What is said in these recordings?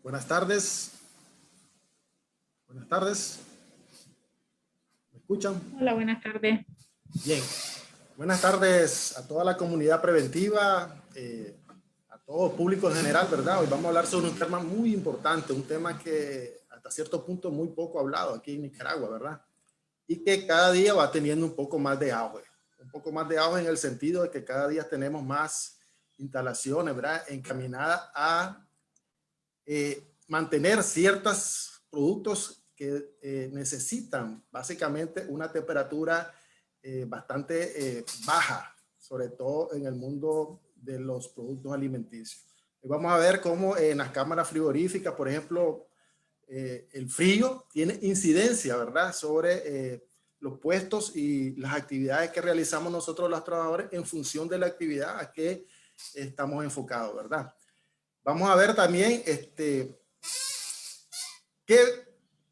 Buenas tardes. Buenas tardes. ¿Me escuchan? Hola, buenas tardes. Bien. Buenas tardes a toda la comunidad preventiva, a todo público en general, ¿verdad? Hoy vamos a hablar sobre un tema muy importante, un tema que hasta cierto punto muy poco hablado aquí en Nicaragua, ¿verdad? Y que cada día va teniendo un poco más de auge. Un poco más de auge en el sentido de que cada día tenemos más instalaciones, ¿verdad? Encaminadas a mantener ciertos productos que necesitan básicamente una temperatura bastante baja, sobre todo en el mundo de los productos alimenticios. Y vamos a ver cómo en las cámaras frigoríficas, por ejemplo, el frío tiene incidencia, ¿verdad?, sobre los puestos y las actividades que realizamos nosotros los trabajadores en función de la actividad a que estamos enfocados, ¿verdad? Vamos a ver también de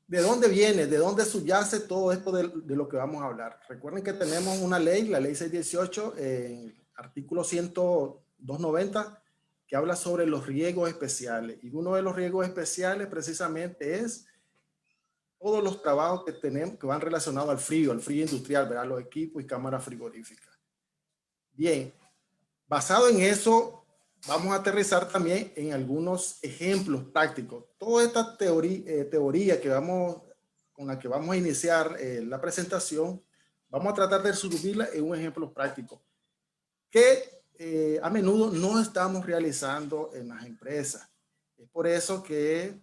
dónde viene, de dónde subyace todo esto de lo que vamos a hablar. Recuerden que tenemos una ley, la ley 618, artículo 290, que habla sobre los riesgos especiales. Y uno de los riesgos especiales precisamente es todos los trabajos que tenemos que van relacionados al frío industrial, ¿verdad? Los equipos y cámaras frigoríficas. Bien, basado en eso, vamos a aterrizar también en algunos ejemplos prácticos. Toda esta teoría con la que vamos a iniciar la presentación, vamos a tratar de subirla en un ejemplo práctico que a menudo no estamos realizando en las empresas. Es por eso que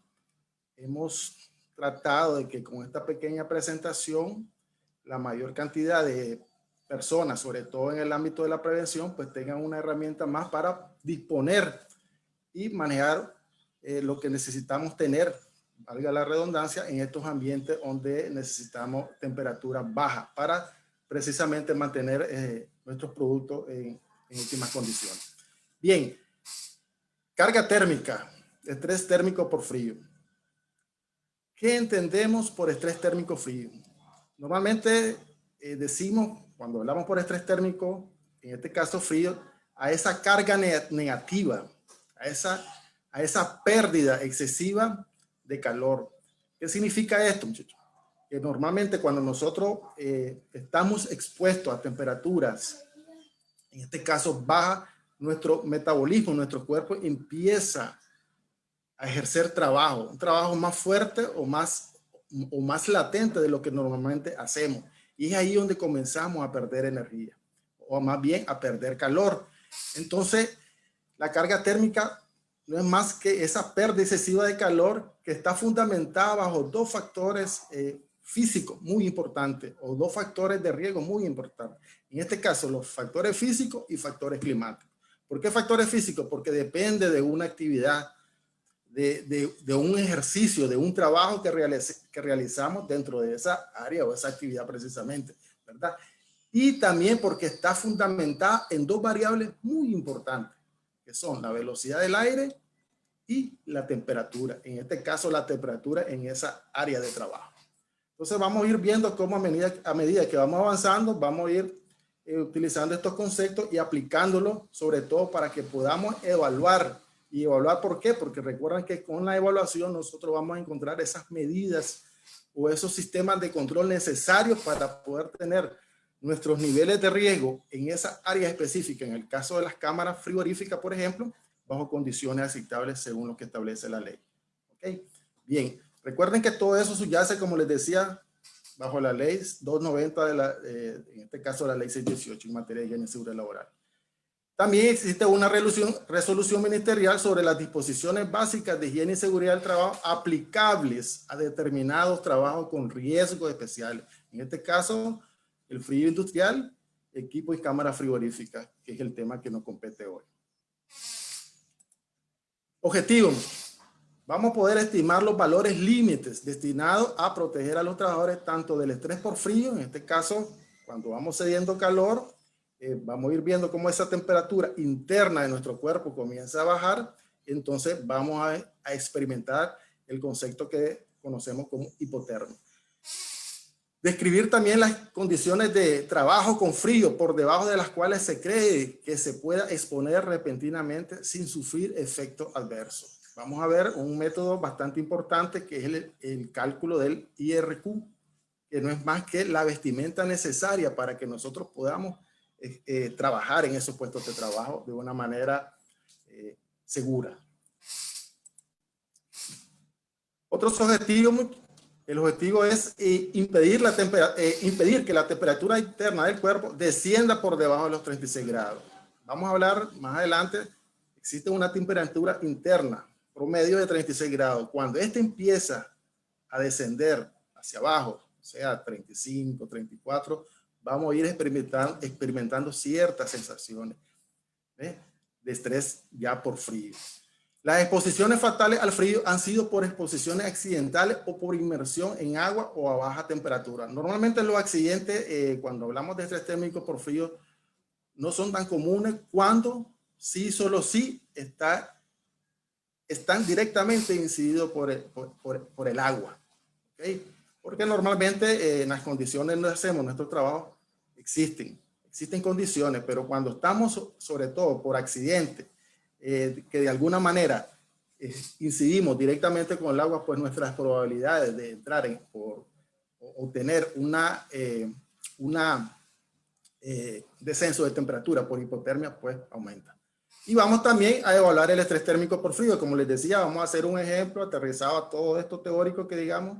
hemos tratado de que con esta pequeña presentación la mayor cantidad de personas, sobre todo en el ámbito de la prevención, pues tengan una herramienta más para disponer y manejar lo que necesitamos tener, valga la redundancia, en estos ambientes donde necesitamos temperaturas bajas para precisamente mantener nuestros productos en últimas condiciones. Bien, carga térmica, estrés térmico por frío. ¿Qué entendemos por estrés térmico frío? Normalmente decimos, cuando hablamos por estrés térmico, en este caso frío, a esa carga negativa, a esa pérdida excesiva de calor. ¿Qué significa esto, muchachos? Que normalmente cuando nosotros estamos expuestos a temperaturas, en este caso baja, nuestro metabolismo, nuestro cuerpo empieza a ejercer trabajo, un trabajo más fuerte o más latente de lo que normalmente hacemos. Y es ahí donde comenzamos a perder energía, o más bien a perder calor. Entonces, la carga térmica no es más que esa pérdida excesiva de calor que está fundamentada bajo dos factores físicos muy importantes, o dos factores de riesgo muy importantes. En este caso, los factores físicos y factores climáticos. ¿Por qué factores físicos? Porque depende de una actividad, de un ejercicio, de un trabajo que realizamos dentro de esa área o esa actividad precisamente, ¿verdad? Y también porque está fundamentada en dos variables muy importantes, que son la velocidad del aire y la temperatura. En este caso, la temperatura en esa área de trabajo. Entonces vamos a ir viendo cómo a medida que vamos avanzando, vamos a ir utilizando estos conceptos y aplicándolos, sobre todo para que podamos evaluar. ¿Y evaluar por qué? Porque recuerden que con la evaluación nosotros vamos a encontrar esas medidas o esos sistemas de control necesarios para poder tener nuestros niveles de riesgo en esa área específica. En el caso de las cámaras frigoríficas, por ejemplo, bajo condiciones aceptables según lo que establece la ley. ¿Ok? Bien, recuerden que todo eso subyace, como les decía, bajo la ley 290, en este caso la ley 618 en materia de higiene y seguridad laboral. También existe una resolución ministerial sobre las disposiciones básicas de higiene y seguridad del trabajo aplicables a determinados trabajos con riesgos especiales. En este caso, el frío industrial, equipo y cámara frigorífica, que es el tema que nos compete hoy. Objetivo. Vamos a poder estimar los valores límites destinados a proteger a los trabajadores tanto del estrés por frío, en este caso, cuando vamos cediendo calor, vamos a ir viendo cómo esa temperatura interna de nuestro cuerpo comienza a bajar, entonces vamos a experimentar el concepto que conocemos como hipotermia. Describir también las condiciones de trabajo con frío por debajo de las cuales se cree que se pueda exponer repentinamente sin sufrir efectos adversos. vamos a ver un método bastante importante que es el cálculo del IRQ, que no es más que la vestimenta necesaria para que nosotros podamos trabajar en esos puestos de trabajo de una manera segura. Otros objetivos, el objetivo es impedir que la temperatura interna del cuerpo descienda por debajo de los 36 grados. Vamos a hablar más adelante, existe una temperatura interna promedio de 36 grados. Cuando esta empieza a descender hacia abajo, o sea, 35, 34, vamos a ir experimentando ciertas sensaciones de estrés ya por frío. Las exposiciones fatales al frío han sido por exposiciones accidentales o por inmersión en agua o a baja temperatura. Normalmente los accidentes, cuando hablamos de estrés térmico por frío, no son tan comunes cuando sí, solo sí están directamente incididos por el agua. ¿Okay? Porque normalmente en las condiciones donde hacemos nuestro trabajo existen condiciones, pero cuando estamos sobre todo por accidente, que de alguna manera incidimos directamente con el agua, pues nuestras probabilidades de entrar por obtener una descenso de temperatura por hipotermia, pues aumenta. Y vamos también a evaluar el estrés térmico por frío. Como les decía, vamos a hacer un ejemplo aterrizado a todo esto teórico que digamos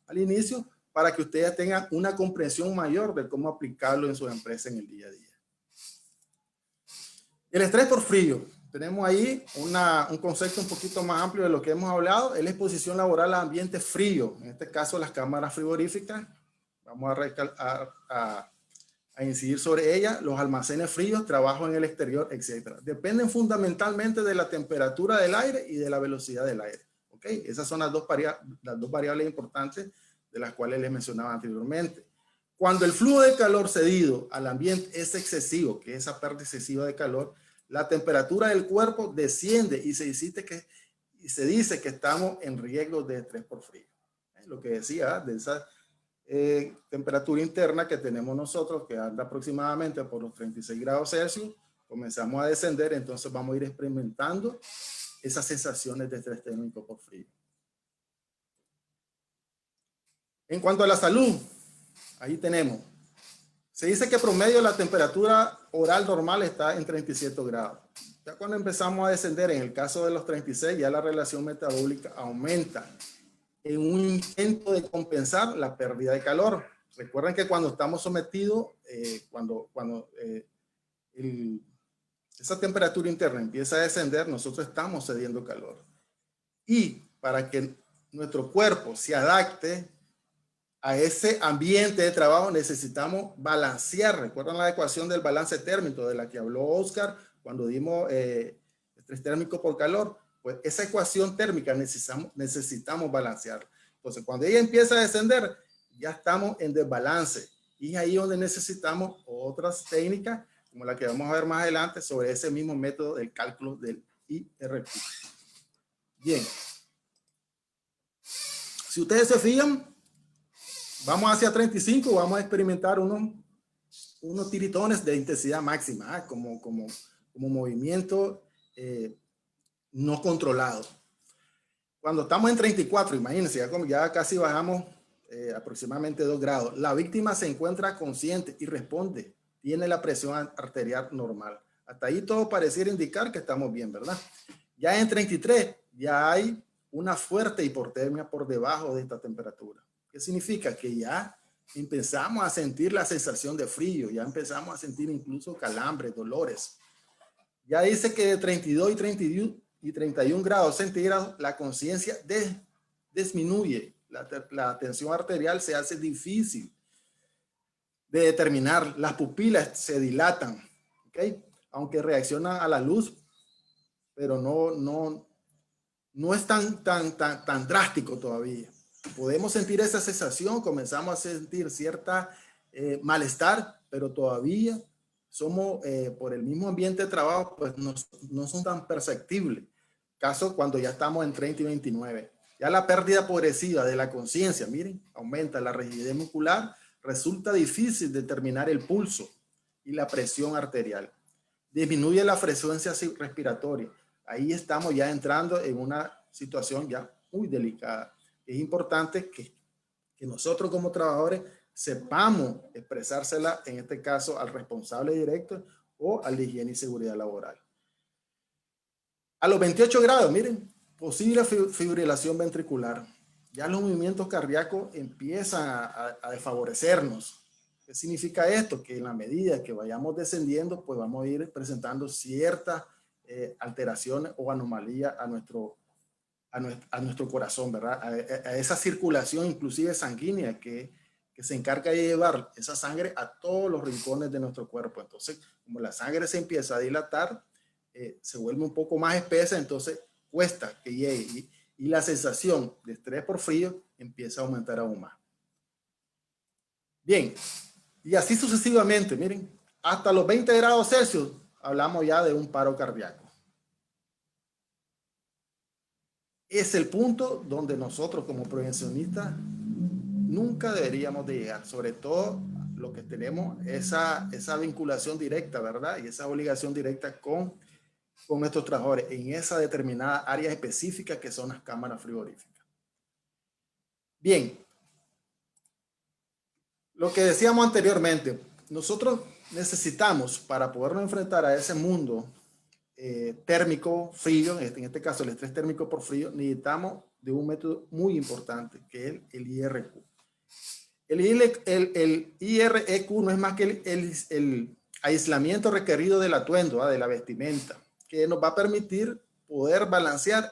al inicio, para que ustedes tengan una comprensión mayor de cómo aplicarlo en su empresa en el día a día. El estrés por frío. Tenemos ahí un concepto un poquito más amplio de lo que hemos hablado, es la exposición laboral a ambiente frío, en este caso las cámaras frigoríficas. Vamos a incidir sobre ella, los almacenes fríos, trabajo en el exterior, etc. Dependen fundamentalmente de la temperatura del aire y de la velocidad del aire. ¿Okay? Esas son las dos variables importantes de las cuales les mencionaba anteriormente. Cuando el flujo de calor cedido al ambiente es excesivo, que es esa pérdida excesiva de calor, la temperatura del cuerpo desciende y se dice que estamos en riesgo de estrés por frío. Lo que decía, de esa temperatura interna que tenemos nosotros, que anda aproximadamente por los 36 grados Celsius, comenzamos a descender, entonces vamos a ir experimentando esas sensaciones de estrés térmico por frío. En cuanto a la salud, ahí tenemos. Se dice que promedio la temperatura oral normal está en 37 grados. Ya cuando empezamos a descender, en el caso de los 36, ya la relación metabólica aumenta en un intento de compensar la pérdida de calor. Recuerden que cuando estamos sometidos, esa temperatura interna empieza a descender, nosotros estamos cediendo calor. Y para que nuestro cuerpo se adapte a ese ambiente de trabajo, necesitamos balancear. ¿Recuerdan la ecuación del balance térmico de la que habló Oscar cuando dimos estrés térmico por calor? Pues esa ecuación térmica necesitamos balancear. Entonces, cuando ella empieza a descender, ya estamos en desbalance. Y es ahí donde necesitamos otras técnicas, como la que vamos a ver más adelante, sobre ese mismo método del cálculo del IRQ. Bien. Si ustedes se fijan, vamos hacia 35, vamos a experimentar unos tiritones de intensidad máxima, como movimiento no controlado. Cuando estamos en 34, imagínense, ya casi bajamos aproximadamente 2 grados. La víctima se encuentra consciente y responde. Tiene la presión arterial normal. Hasta ahí todo pareciera indicar que estamos bien, ¿verdad? Ya en 33, ya hay una fuerte hipotermia por debajo de esta temperatura. ¿Qué significa? Que ya empezamos a sentir la sensación de frío, ya empezamos a sentir incluso calambres, dolores. Ya dice que de 32 y 31 grados centígrados la conciencia disminuye, la tensión arterial se hace difícil de determinar, las pupilas se dilatan, ¿okay? Aunque reaccionan a la luz, pero no es tan drástico todavía. Podemos sentir esa sensación, comenzamos a sentir cierta malestar, pero todavía somos, por el mismo ambiente de trabajo, pues no son tan perceptibles. Caso cuando ya estamos en 30 y 29. Ya la pérdida progresiva de la conciencia, miren, aumenta la rigidez muscular, resulta difícil determinar el pulso y la presión arterial. Disminuye la frecuencia respiratoria. Ahí estamos ya entrando en una situación ya muy delicada. Es importante que nosotros como trabajadores sepamos expresársela, en este caso, al responsable directo o al de higiene y seguridad laboral. A los 28 grados, miren, posible fibrilación ventricular. Ya los movimientos cardíacos empiezan a desfavorecernos. ¿Qué significa esto? Que en la medida que vayamos descendiendo, pues vamos a ir presentando ciertas alteraciones o anomalías a nuestro corazón, ¿verdad? A esa circulación inclusive sanguínea que se encarga de llevar esa sangre a todos los rincones de nuestro cuerpo. Entonces, como la sangre se empieza a dilatar, se vuelve un poco más espesa, entonces cuesta que llegue y la sensación de estrés por frío empieza a aumentar aún más. Bien, y así sucesivamente, miren, hasta los 20 grados Celsius hablamos ya de un paro cardíaco. Es el punto donde nosotros como prevencionistas nunca deberíamos de llegar, sobre todo lo que tenemos esa vinculación directa, ¿verdad? Y esa obligación directa con nuestros trabajadores en esa determinada área específica que son las cámaras frigoríficas. Bien, lo que decíamos anteriormente, nosotros necesitamos para podernos enfrentar a ese mundo térmico, frío, en este caso el estrés térmico por frío, necesitamos de un método muy importante que es el IRQ. El IREQ no es más que el aislamiento requerido del atuendo, de la vestimenta, que nos va a permitir poder balancear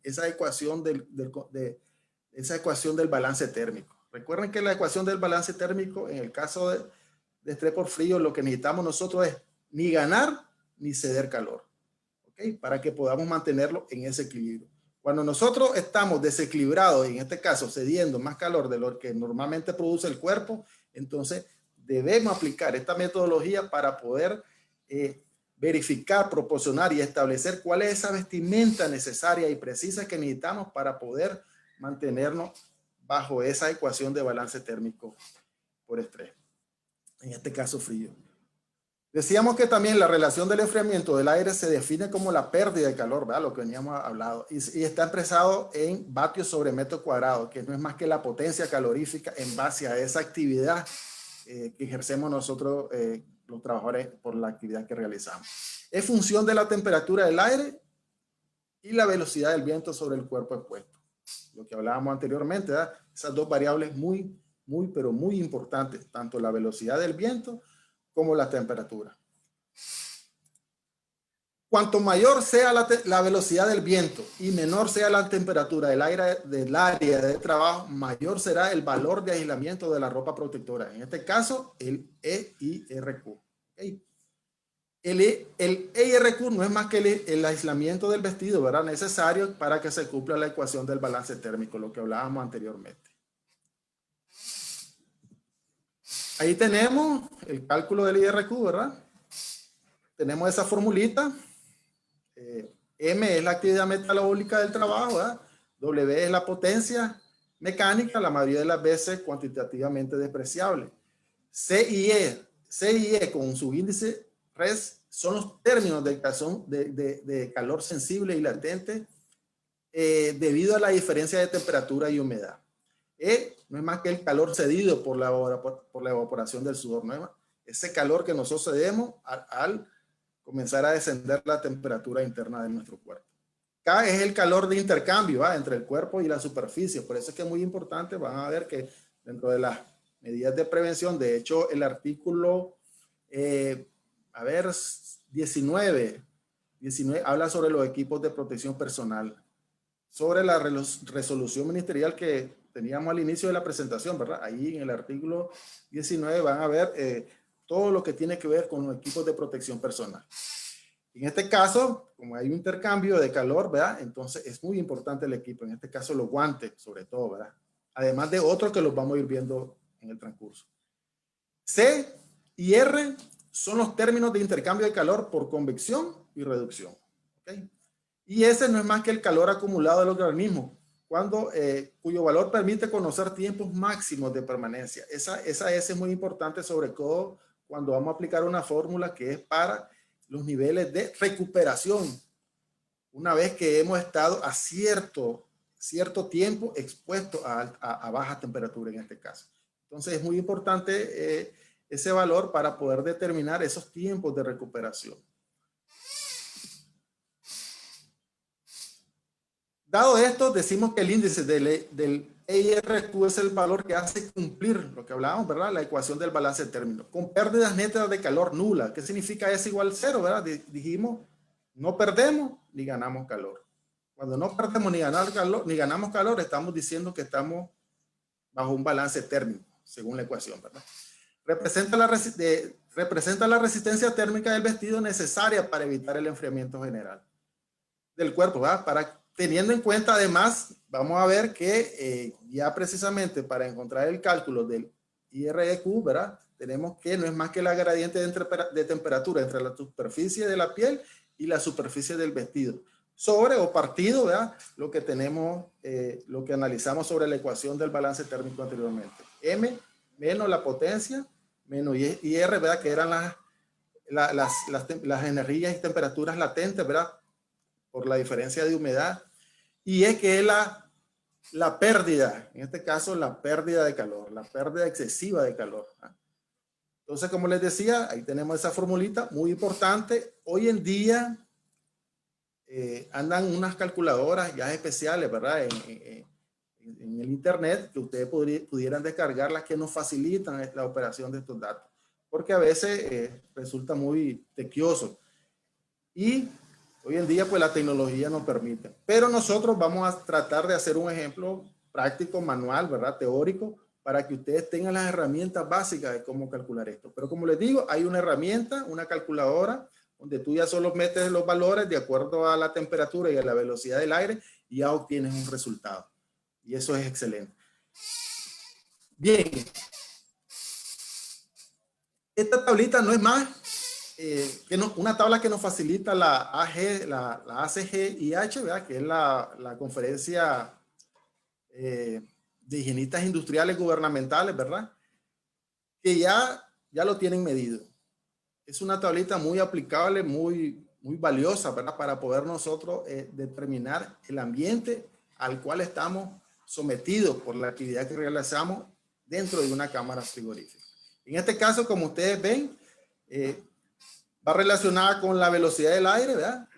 esa ecuación del balance térmico. Recuerden que la ecuación del balance térmico, en el caso de estrés por frío, lo que necesitamos nosotros es ni ganar ni ceder calor, ¿okay? Para que podamos mantenerlo en ese equilibrio. Cuando nosotros estamos desequilibrados, y en este caso cediendo más calor de lo que normalmente produce el cuerpo, entonces debemos aplicar esta metodología para poder verificar, proporcionar y establecer cuál es esa vestimenta necesaria y precisa que necesitamos para poder mantenernos bajo esa ecuación de balance térmico por estrés, en este caso frío. Decíamos que también la relación del enfriamiento del aire se define como la pérdida de calor, ¿verdad? Lo que veníamos hablando, y está expresado en vatios sobre metro cuadrado, que no es más que la potencia calorífica en base a esa actividad que ejercemos nosotros, los trabajadores, por la actividad que realizamos. Es función de la temperatura del aire y la velocidad del viento sobre el cuerpo expuesto. Lo que hablábamos anteriormente, ¿verdad? Esas dos variables pero muy importantes, tanto la velocidad del viento como la temperatura. Cuanto mayor sea la velocidad del viento y menor sea la temperatura del área de trabajo, mayor será el valor de aislamiento de la ropa protectora. En este caso, el EIRQ. ¿Okay? El EIRQ no es más que el aislamiento del vestido, ¿verdad? Necesario para que se cumpla la ecuación del balance térmico, lo que hablábamos anteriormente. Ahí tenemos el cálculo del IRQ, ¿verdad? Tenemos esa formulita. M es la actividad metabólica del trabajo, ¿verdad? W es la potencia mecánica, la mayoría de las veces cuantitativamente despreciable. C y E con su índice RES son los términos de calor sensible y latente debido a la diferencia de temperatura y humedad. E no es más que el calor cedido por la evaporación del sudor, ¿no es más? Ese calor que nosotros cedemos al comenzar a descender la temperatura interna de nuestro cuerpo. K es el calor de intercambio entre el cuerpo y la superficie. Por eso es que es muy importante. Van a ver que dentro de las medidas de prevención, de hecho, el artículo 19 habla sobre los equipos de protección personal, sobre la resolución ministerial que teníamos al inicio de la presentación, ¿verdad? Ahí en el artículo 19 van a ver todo lo que tiene que ver con los equipos de protección personal. En este caso, como hay un intercambio de calor, ¿verdad? Entonces es muy importante el equipo, en este caso los guantes, sobre todo, ¿verdad? Además de otros que los vamos a ir viendo en el transcurso. C y R son los términos de intercambio de calor por convección y reducción, ¿okay? Y ese no es más que el calor acumulado del organismo, cuyo valor permite conocer tiempos máximos de permanencia. Esa S es muy importante, sobre todo cuando vamos a aplicar una fórmula que es para los niveles de recuperación una vez que hemos estado a cierto tiempo expuesto a baja temperatura en este caso. Entonces es muy importante ese valor para poder determinar esos tiempos de recuperación. Dado esto, decimos que el índice del EIRQ es el valor que hace cumplir lo que hablábamos, ¿verdad? La ecuación del balance térmico, con pérdidas netas de calor nula. ¿Qué significa S igual 0, verdad? Dijimos, no perdemos ni ganamos calor. Cuando no perdemos ni ganamos calor, estamos diciendo que estamos bajo un balance térmico, según la ecuación, ¿verdad? Representa la resistencia térmica del vestido necesaria para evitar el enfriamiento general del cuerpo, ¿verdad? Teniendo en cuenta, además, vamos a ver que ya precisamente para encontrar el cálculo del IREQ, ¿verdad? Tenemos que no es más que la gradiente de temperatura entre la superficie de la piel y la superficie del vestido, sobre o partido, ¿verdad? Lo que tenemos, lo que analizamos sobre la ecuación del balance térmico anteriormente. M menos la potencia, menos IR, ¿verdad? Que eran las energías y temperaturas latentes, ¿verdad? Por la diferencia de humedad, y es que es la pérdida, en este caso la pérdida de calor, la pérdida excesiva de calor. Entonces, como les decía, ahí tenemos esa formulita muy importante. Hoy en día andan unas calculadoras ya especiales, ¿verdad? En el internet, que ustedes pudieran descargar, las que nos facilitan la operación de estos datos, porque a veces resulta muy tequioso. Y hoy en día, pues la tecnología nos permite. Pero nosotros vamos a tratar de hacer un ejemplo práctico, manual, ¿verdad? Teórico, para que ustedes tengan las herramientas básicas de cómo calcular esto. Pero como les digo, hay una herramienta, una calculadora, donde tú ya solo metes los valores de acuerdo a la temperatura y a la velocidad del aire y ya obtienes un resultado. Y eso es excelente. Bien. Esta tablita no es más una tabla que nos facilita la ACGIH, ¿verdad? Que es la conferencia de higienistas industriales gubernamentales, ¿verdad? Que ya lo tienen medido. Es una tablita muy aplicable, muy valiosa, ¿verdad? Para poder nosotros determinar el ambiente al cual estamos sometidos por la actividad que realizamos dentro de una cámara frigorífica. En este caso, como ustedes ven, va relacionada con la velocidad del aire, ¿verdad?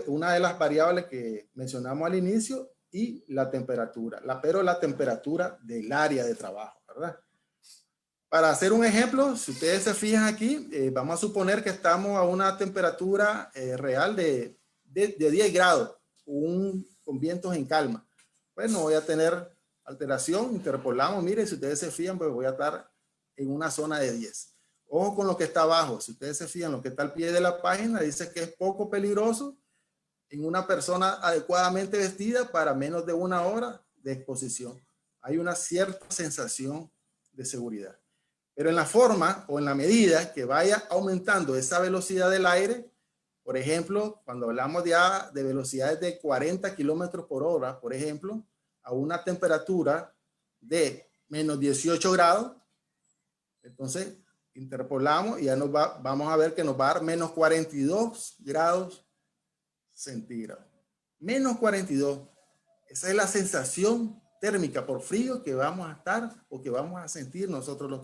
Una de las variables que mencionamos al inicio, y la temperatura, pero la temperatura del área de trabajo, ¿verdad? Para hacer un ejemplo, si ustedes se fijan aquí, vamos a suponer que estamos a una temperatura real de 10 grados, con vientos en calma. Pues no voy a tener alteración, interpolamos, miren, si ustedes se fijan, pues voy a estar en una zona de 10. Ojo con lo que está abajo, si ustedes se fijan, lo que está al pie de la página dice que es poco peligroso en una persona adecuadamente vestida para menos de 1 hora de exposición. Hay una cierta sensación de seguridad. Pero en la forma o en la medida que vaya aumentando esa velocidad del aire, por ejemplo, cuando hablamos ya de velocidades de 40 kilómetros por hora, por ejemplo, a una temperatura de menos 18 grados, entonces interpolamos y ya vamos a ver que nos va a dar menos 42 grados centígrados. Menos 42. Esa es la sensación térmica por frío que vamos a estar o que vamos a sentir nosotros los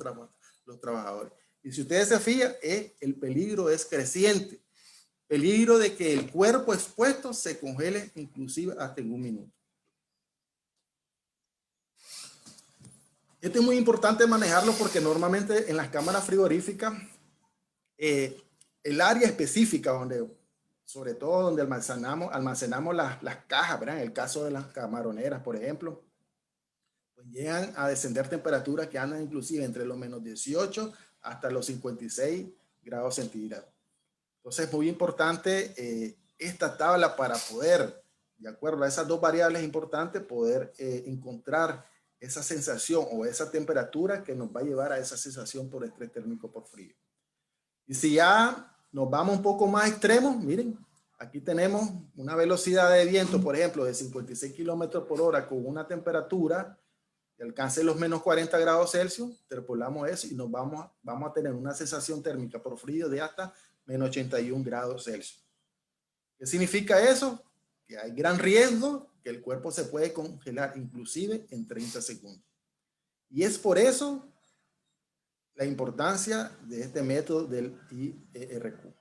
trabajadores. Y si ustedes se fijan, el peligro es creciente. Peligro de que el cuerpo expuesto se congele inclusive hasta en 1 minuto. Esto es muy importante manejarlo porque normalmente en las cámaras frigoríficas, el área específica sobre todo donde almacenamos las cajas, ¿verdad? En el caso de las camaroneras, por ejemplo, pues llegan a descender temperaturas que andan inclusive entre los menos 18 hasta los 56 grados centígrados. Entonces es muy importante esta tabla para poder, de acuerdo a esas dos variables importantes, poder encontrar esa sensación o esa temperatura que nos va a llevar a esa sensación por estrés térmico por frío. Y si ya nos vamos un poco más extremos, miren, aquí tenemos una velocidad de viento, por ejemplo, de 56 kilómetros por hora con una temperatura que alcance los menos 40 grados Celsius, interpolamos eso y nos vamos a tener una sensación térmica por frío de hasta menos 81 grados Celsius. ¿Qué significa eso? que hay gran riesgo que el cuerpo se puede congelar inclusive en 30 segundos. Y es por eso la importancia de este método del IERQ,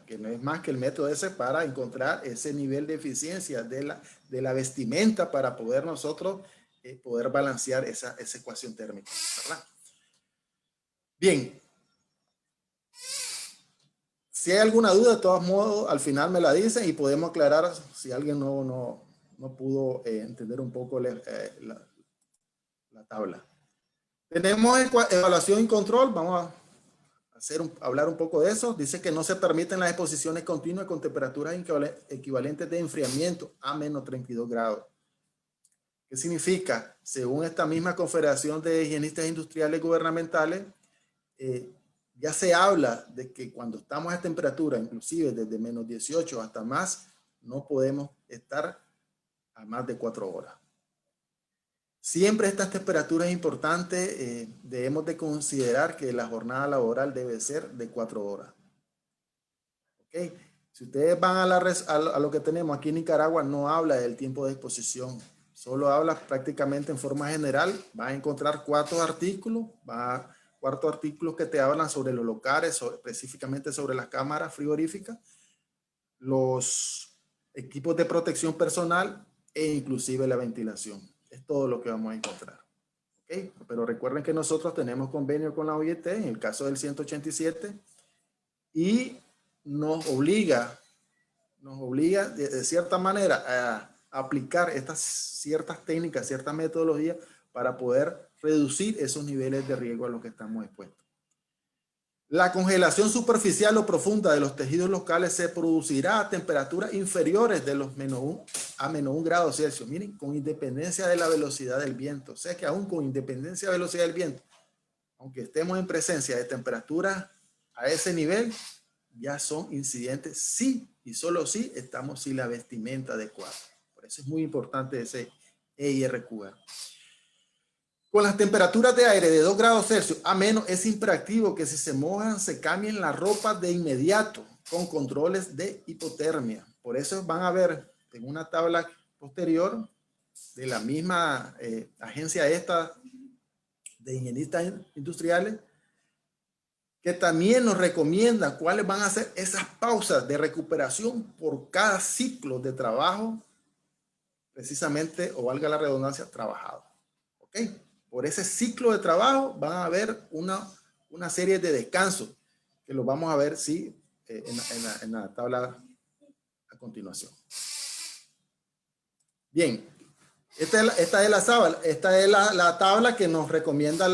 que no es más que el método ese para encontrar ese nivel de eficiencia de la vestimenta para poder nosotros poder balancear esa ecuación térmica, ¿verdad? Bien, si hay alguna duda, de todos modos, al final me la dicen y podemos aclarar si alguien no pudo entender un poco la tabla. Tenemos evaluación y control. Vamos a hablar un poco de eso. Dice que no se permiten las exposiciones continuas con temperaturas equivalentes de enfriamiento a menos 32 grados. ¿Qué significa? Según esta misma Confederación de Higienistas Industriales Gubernamentales, ya se habla de que cuando estamos a temperatura, inclusive desde menos 18 hasta más, no podemos estar a más de 4 horas. Siempre estas temperaturas importantes, debemos de considerar que la jornada laboral debe ser de 4 horas. ¿Okay? Si ustedes van a lo que tenemos aquí en Nicaragua, no habla del tiempo de exposición, solo habla prácticamente en forma general. Vas a encontrar 4 artículos, que te hablan sobre los locales, específicamente sobre las cámaras frigoríficas, los equipos de protección personal e inclusive la ventilación. Es todo lo que vamos a encontrar. ¿Okay? Pero recuerden que nosotros tenemos convenio con la OIT en el caso del 187 y nos obliga de cierta manera a aplicar estas ciertas técnicas, ciertas metodologías para poder reducir esos niveles de riesgo a los que estamos expuestos. La congelación superficial o profunda de los tejidos locales se producirá a temperaturas inferiores de los menos 1 grado Celsius. Miren, con independencia de la velocidad del viento. O sea que aún con independencia de la velocidad del viento, aunque estemos en presencia de temperaturas a ese nivel, ya son incidentes sí y solo si estamos sin la vestimenta adecuada. Por eso es muy importante ese EIRQA. Con las temperaturas de aire de 2 grados Celsius a menos, es imperativo que si se mojan se cambien la ropa de inmediato con controles de hipotermia. Por eso van a ver en una tabla posterior de la misma agencia esta de higienistas industriales, que también nos recomienda cuáles van a ser esas pausas de recuperación por cada ciclo de trabajo, precisamente, o valga la redundancia, trabajado. ¿Ok? Por ese ciclo de trabajo van a haber una serie de descansos que los vamos a ver en la tabla a continuación. Bien, esta es la tabla que nos recomienda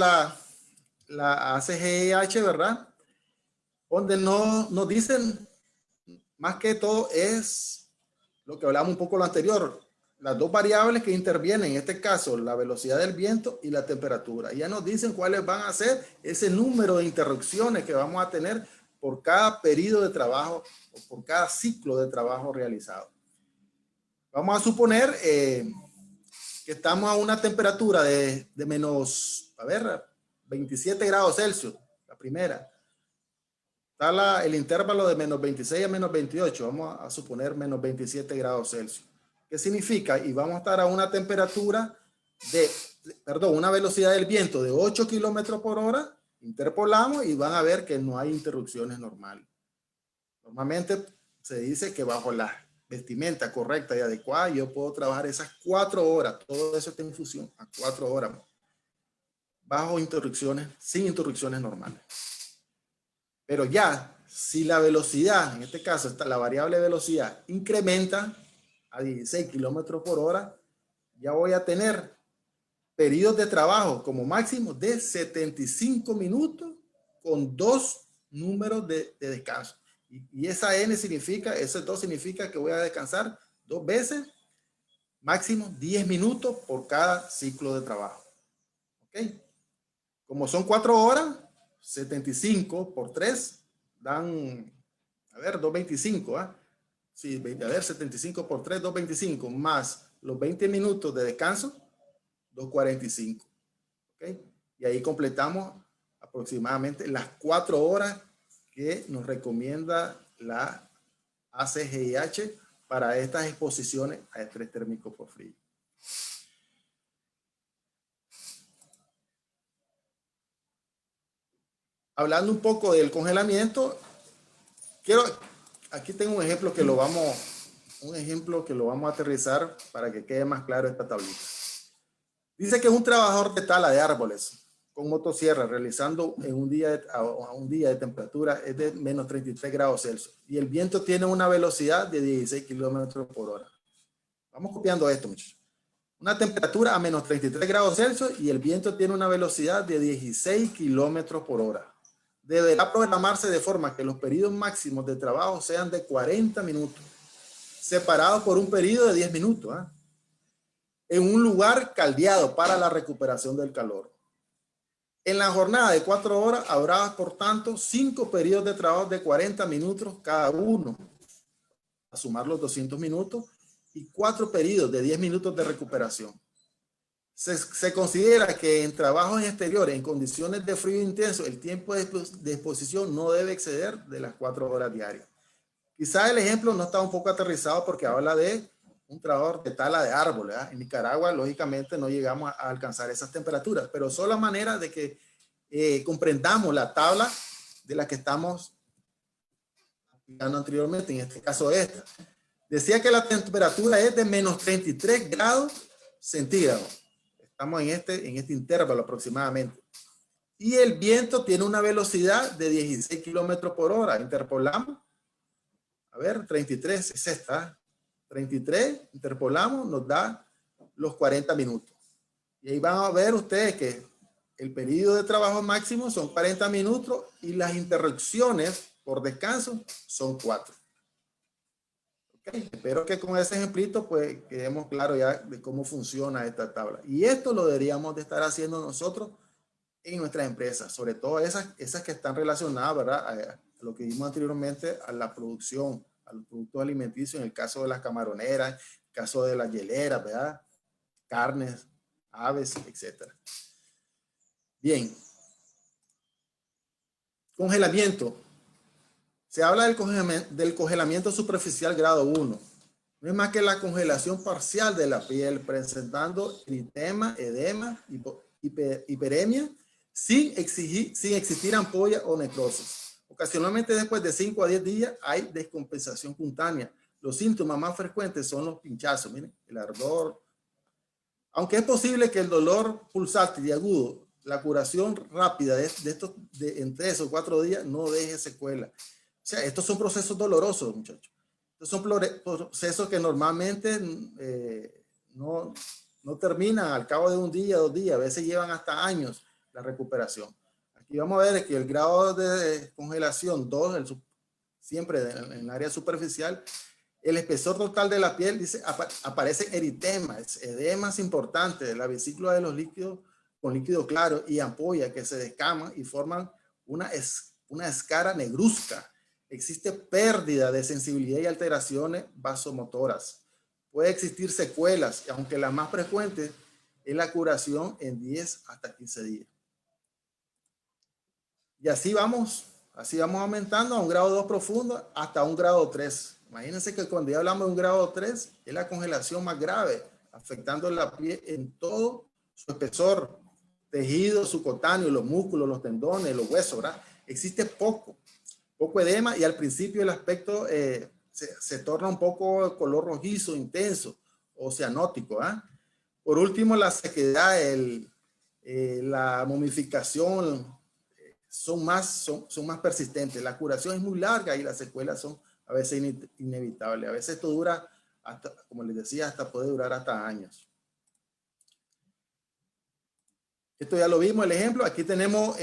la ACGIH, ¿verdad? Donde nos dicen más que todo es lo que hablamos un poco lo anterior, las dos variables que intervienen, en este caso la velocidad del viento y la temperatura. Ya nos dicen cuáles van a ser ese número de interrupciones que vamos a tener por cada periodo de trabajo o por cada ciclo de trabajo realizado. Vamos a suponer que estamos a una temperatura de menos, 27 grados Celsius, la primera. Está el intervalo de menos 26 a menos 28, vamos a suponer menos 27 grados Celsius. ¿Qué significa? Y vamos a estar a una temperatura una velocidad del viento de 8 kilómetros por hora, interpolamos y van a ver que no hay interrupciones normales. Normalmente se dice que bajo la vestimenta correcta y adecuada yo puedo trabajar esas 4 horas, todo eso está en función a 4 horas, bajo interrupciones, sin interrupciones normales. Pero ya, si la velocidad, en este caso la variable velocidad, incrementa a 16 kilómetros por hora, ya voy a tener periodos de trabajo como máximo de 75 minutos con 2 números de descanso. Y esa N significa, ese 2 significa que voy a descansar 2 veces, máximo 10 minutos por cada ciclo de trabajo. ¿Ok? Como son 4 horas, 75 por 3 dan, 225, ¿ah? Sí, 75 por 3, 225, más los 20 minutos de descanso, 245. ¿Ok? Y ahí completamos aproximadamente las 4 horas que nos recomienda la ACGIH para estas exposiciones a estrés térmico por frío. Hablando un poco del congelamiento, aquí tengo un ejemplo que lo vamos a aterrizar para que quede más claro esta tablita. Dice que es un trabajador de tala de árboles con motosierra realizando a un día de temperatura es de menos 33 grados Celsius y el viento tiene una velocidad de 16 kilómetros por hora. Vamos copiando esto, muchachos. Una temperatura a menos 33 grados Celsius y el viento tiene una velocidad de 16 kilómetros por hora. Deberá programarse de forma que los periodos máximos de trabajo sean de 40 minutos, separados por un periodo de 10 minutos, en un lugar caldeado para la recuperación del calor. En la jornada de 4 horas habrá, por tanto, 5 periodos de trabajo de 40 minutos cada uno, a sumar los 200 minutos, y 4 periodos de 10 minutos de recuperación. Se considera que en trabajos exteriores, en condiciones de frío intenso, el tiempo de exposición no debe exceder de las 4 horas diarias. Quizás el ejemplo no está un poco aterrizado porque habla de un trabajador de tala de árboles. En Nicaragua, lógicamente, no llegamos a alcanzar esas temperaturas, pero son la manera de que comprendamos la tabla de la que estamos explicando anteriormente, en este caso esta. Decía que la temperatura es de menos 33 grados centígrados. Estamos en este intervalo aproximadamente. Y el viento tiene una velocidad de 16 kilómetros por hora. Interpolamos. A ver, 33 es esta. 33, interpolamos, nos da los 40 minutos. Y ahí van a ver ustedes que el periodo de trabajo máximo son 40 minutos y las interrupciones por descanso son 4. Okay. Espero que con ese ejemplito pues quedemos claros ya de cómo funciona esta tabla. Y esto lo deberíamos de estar haciendo nosotros en nuestras empresas, sobre todo esas que están relacionadas, ¿verdad?, a lo que vimos anteriormente, a la producción, a los productos alimenticios, en el caso de las camaroneras, en el caso de las hieleras, ¿verdad?, carnes, aves, etcétera. Bien. Congelamiento. Se habla del congelamiento superficial grado 1. No es más que la congelación parcial de la piel, presentando eritema, edema, hiperemia, sin existir ampolla o necrosis. Ocasionalmente, después de 5 a 10 días, hay descompensación cutánea. Los síntomas más frecuentes son los pinchazos, miren, el ardor. Aunque es posible que el dolor pulsante y agudo, la curación rápida de estos en 3 o 4 días no deje secuela. O sea, estos son procesos dolorosos, muchachos. Estos son procesos que normalmente no terminan al cabo de un día, 2 días. A veces llevan hasta años la recuperación. Aquí vamos a ver que el grado de congelación 2, siempre en el área superficial, el espesor total de la piel, dice, aparece eritema, edemas importantes de la vesícula de los líquidos con líquido claro y ampolla que se descaman y forman una escara negruzca. Existe pérdida de sensibilidad y alteraciones vasomotoras. Puede existir secuelas, aunque la más frecuente es la curación en 10 hasta 15 días. Y así vamos aumentando a un grado 2 profundo hasta un grado 3. Imagínense que cuando ya hablamos de un grado 3, es la congelación más grave, afectando la piel en todo su espesor, tejido subcutáneo, los músculos, los tendones, los huesos, ¿verdad? Existe poco edema y al principio el aspecto se torna un poco color rojizo, intenso o cianótico. Por último, la sequedad, la momificación son más persistentes. La curación es muy larga y las secuelas son a veces inevitables. A veces esto dura hasta, como les decía, puede durar hasta años. Esto ya lo vimos el ejemplo. Aquí tenemos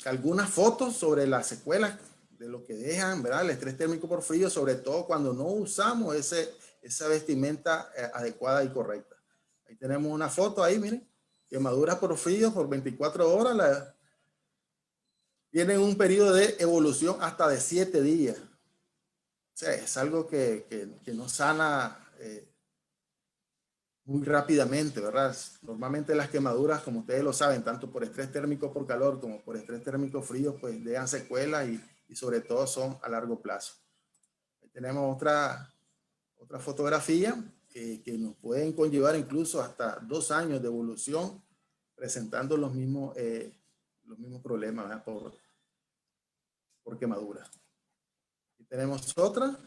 algunas fotos sobre las secuelas de lo que dejan, ¿verdad?, el estrés térmico por frío, sobre todo cuando no usamos esa vestimenta adecuada y correcta. Ahí tenemos una foto ahí, miren, quemaduras por frío por 24 horas. Tienen un periodo de evolución hasta de 7 días. O sea, es algo que no sana muy rápidamente, ¿verdad? Normalmente las quemaduras, como ustedes lo saben, tanto por estrés térmico por calor como por estrés térmico frío, pues dejan secuelas y sobre todo son a largo plazo. Ahí tenemos otra otra fotografía que nos pueden conllevar incluso hasta 2 años de evolución presentando los mismos problemas, ¿verdad? Por quemadura. Y tenemos otra.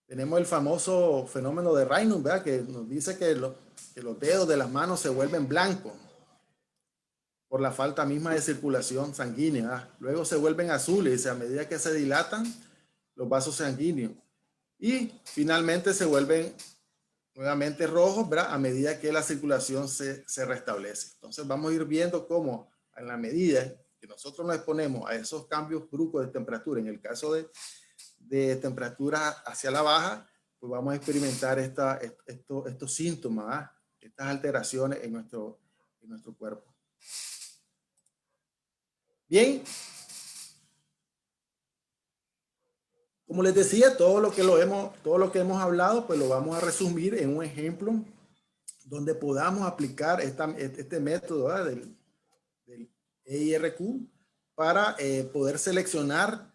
Tenemos el famoso fenómeno de Raynaud, ¿verdad? Que nos dice que los dedos de las manos se vuelven blancos por la falta misma de circulación sanguínea, ¿verdad? Luego se vuelven azules a medida que se dilatan los vasos sanguíneos. Y finalmente se vuelven nuevamente rojos, ¿verdad? A medida que la circulación se restablece. Entonces vamos a ir viendo cómo en la medida que nosotros nos exponemos a esos cambios bruscos de temperatura, en el caso de temperatura hacia la baja, pues vamos a experimentar estos síntomas, ¿verdad? Estas alteraciones en nuestro cuerpo. Bien. Como les decía, todo lo que hemos hablado, pues lo vamos a resumir en un ejemplo donde podamos aplicar este método, ¿verdad? del EIRQ para poder seleccionar,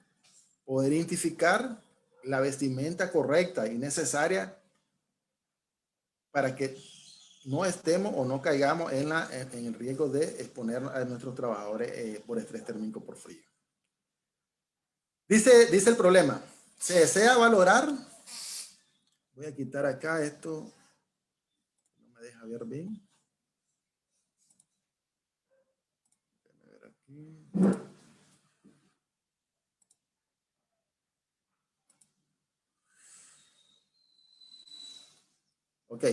poder identificar la vestimenta correcta y necesaria para que no estemos o no caigamos en el riesgo de exponer a nuestros trabajadores por estrés térmico por frío. Dice el problema, se desea valorar, voy a quitar acá esto, no me deja ver bien. Déjame ver aquí. Ok,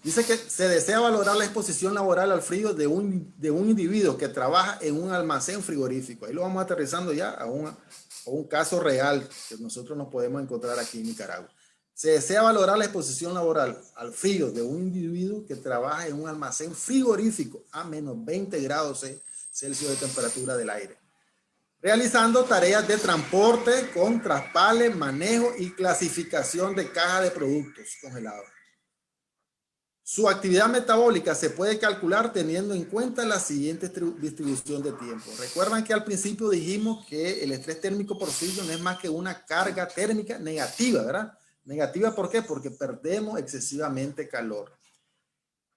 dice que se desea valorar la exposición laboral al frío de un individuo que trabaja en un almacén frigorífico. Ahí lo vamos aterrizando ya a un caso real que nosotros nos podemos encontrar aquí en Nicaragua. Se desea valorar la exposición laboral al frío de un individuo que trabaja en un almacén frigorífico a menos 20 grados Celsius de temperatura del aire, realizando tareas de transporte con traspales, manejo y clasificación de cajas de productos congelados. Su actividad metabólica se puede calcular teniendo en cuenta la siguiente distribución de tiempo. Recuerdan que al principio dijimos que el estrés térmico por frío no es más que una carga térmica negativa, ¿verdad? Negativa, ¿por qué? Porque perdemos excesivamente calor.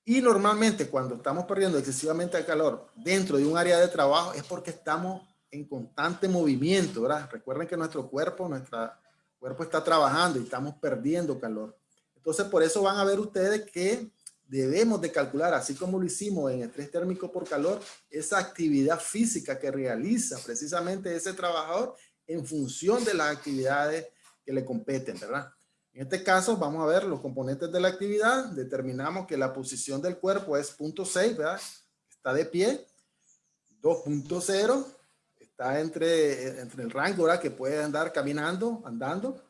Y normalmente cuando estamos perdiendo excesivamente calor dentro de un área de trabajo es porque estamos en constante movimiento, ¿verdad? Recuerden que nuestro cuerpo está trabajando y estamos perdiendo calor. Entonces, por eso van a ver ustedes que debemos de calcular, así como lo hicimos en estrés térmico por calor, esa actividad física que realiza precisamente ese trabajador en función de las actividades que le competen, ¿verdad? En este caso, vamos a ver los componentes de la actividad. Determinamos que la posición del cuerpo es 0.6, ¿verdad? Está de pie. 2.0 está entre el rango, ¿verdad? Que puede andar caminando, andando.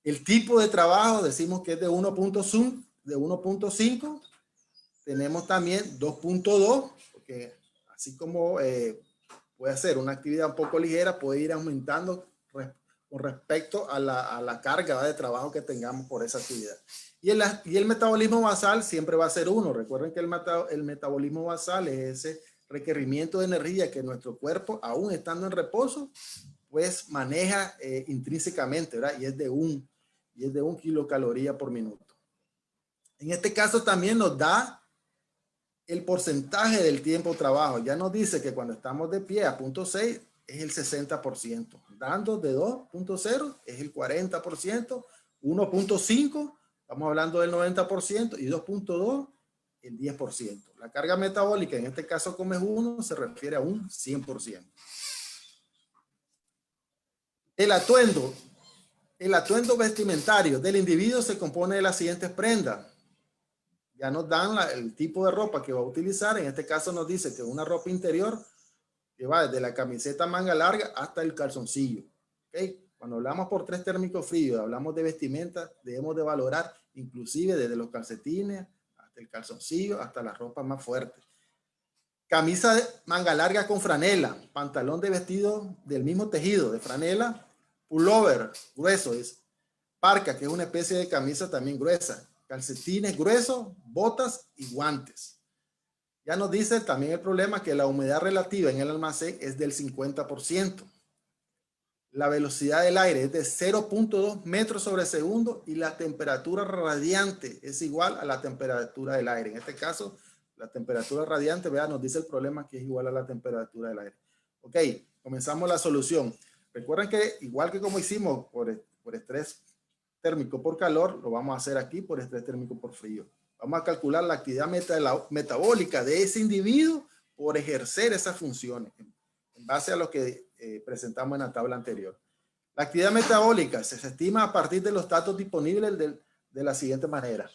El tipo de trabajo decimos que es de 1.5. Tenemos también 2.2, porque así como puede ser una actividad un poco ligera, puede ir aumentando con respecto a la carga de trabajo que tengamos por esa actividad. Y el metabolismo basal siempre va a ser 1. Recuerden que el metabolismo basal es ese requerimiento de energía que nuestro cuerpo, aún estando en reposo, pues maneja intrínsecamente, ¿verdad? Y es de 1 kilocaloría por minuto. En este caso también nos da el porcentaje del tiempo de trabajo. Ya nos dice que cuando estamos de pie a 0.6 es el 60%. Dando de 2.0 es el 40%. 1.5 estamos hablando del 90% y 2.2 el 10%. La carga metabólica en este caso como es 1 se refiere a un 100%. El atuendo vestimentario del individuo se compone de las siguientes prendas. Ya nos dan el tipo de ropa que va a utilizar. En este caso nos dice que una ropa interior que va desde la camiseta manga larga hasta el calzoncillo. ¿Okay? Cuando hablamos por estrés térmico frío, hablamos de vestimenta, debemos de valorar inclusive desde los calcetines hasta el calzoncillo, hasta las ropas más fuertes. Camisa de manga larga con franela, pantalón de vestido del mismo tejido de franela, pullover grueso, es parca, que es una especie de camisa también gruesa, calcetines gruesos, botas y guantes. Ya nos dice también el problema que la humedad relativa en el almacén es del 50%. la velocidad del aire es de 0.2 metros sobre segundo y la temperatura radiante es igual a la temperatura del aire. En este caso, la temperatura radiante, vean, nos dice el problema que es igual a la temperatura del aire. Ok, comenzamos la solución. Recuerden que igual que como hicimos por estrés térmico por calor, lo vamos a hacer aquí por estrés térmico por frío. Vamos a calcular la actividad metabólica de ese individuo por ejercer esas funciones en base a lo que presentamos en la tabla anterior. La actividad metabólica se estima a partir de los datos disponibles de la siguiente manera.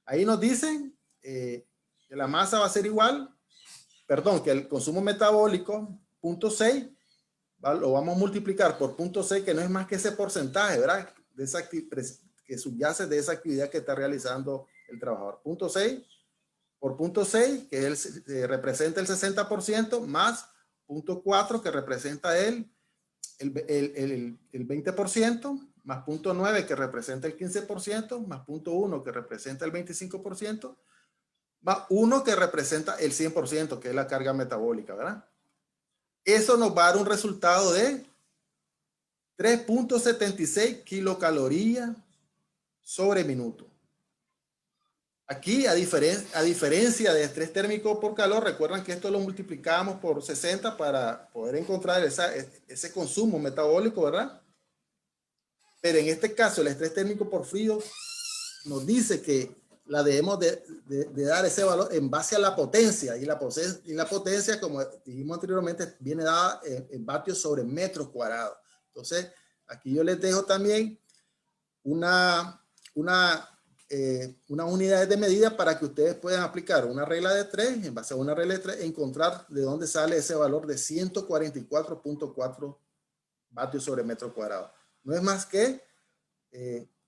Ahí nos dicen que la masa va a ser igual, perdón, que el consumo metabólico, 0.6, lo vamos a multiplicar por 0.6, que no es más que ese porcentaje, ¿verdad? De esa que subyace de esa actividad que está realizando el trabajador. 0.6 por 0.6, que representa el 60%, más 0.4, que representa el 20%, más 0.9, que representa el 15%, más 0.1, que representa el 25%, más 1, que representa el 100%, que es la carga metabólica, ¿verdad? Eso nos va a dar un resultado de 3.76 kilocalorías sobre minuto. Aquí, a diferencia de estrés térmico por calor, recuerdan que esto lo multiplicamos por 60 para poder encontrar ese consumo metabólico, ¿verdad? Pero en este caso, el estrés térmico por frío nos dice que la debemos de dar ese valor en base a la potencia. Y la potencia, como dijimos anteriormente, viene dada en vatios sobre metros cuadrados. Entonces, aquí yo les dejo también unas unidades de medida para que ustedes puedan aplicar una regla de 3, en base a una regla de 3, encontrar de dónde sale ese valor de 144.4 vatios sobre metro cuadrado. No es más que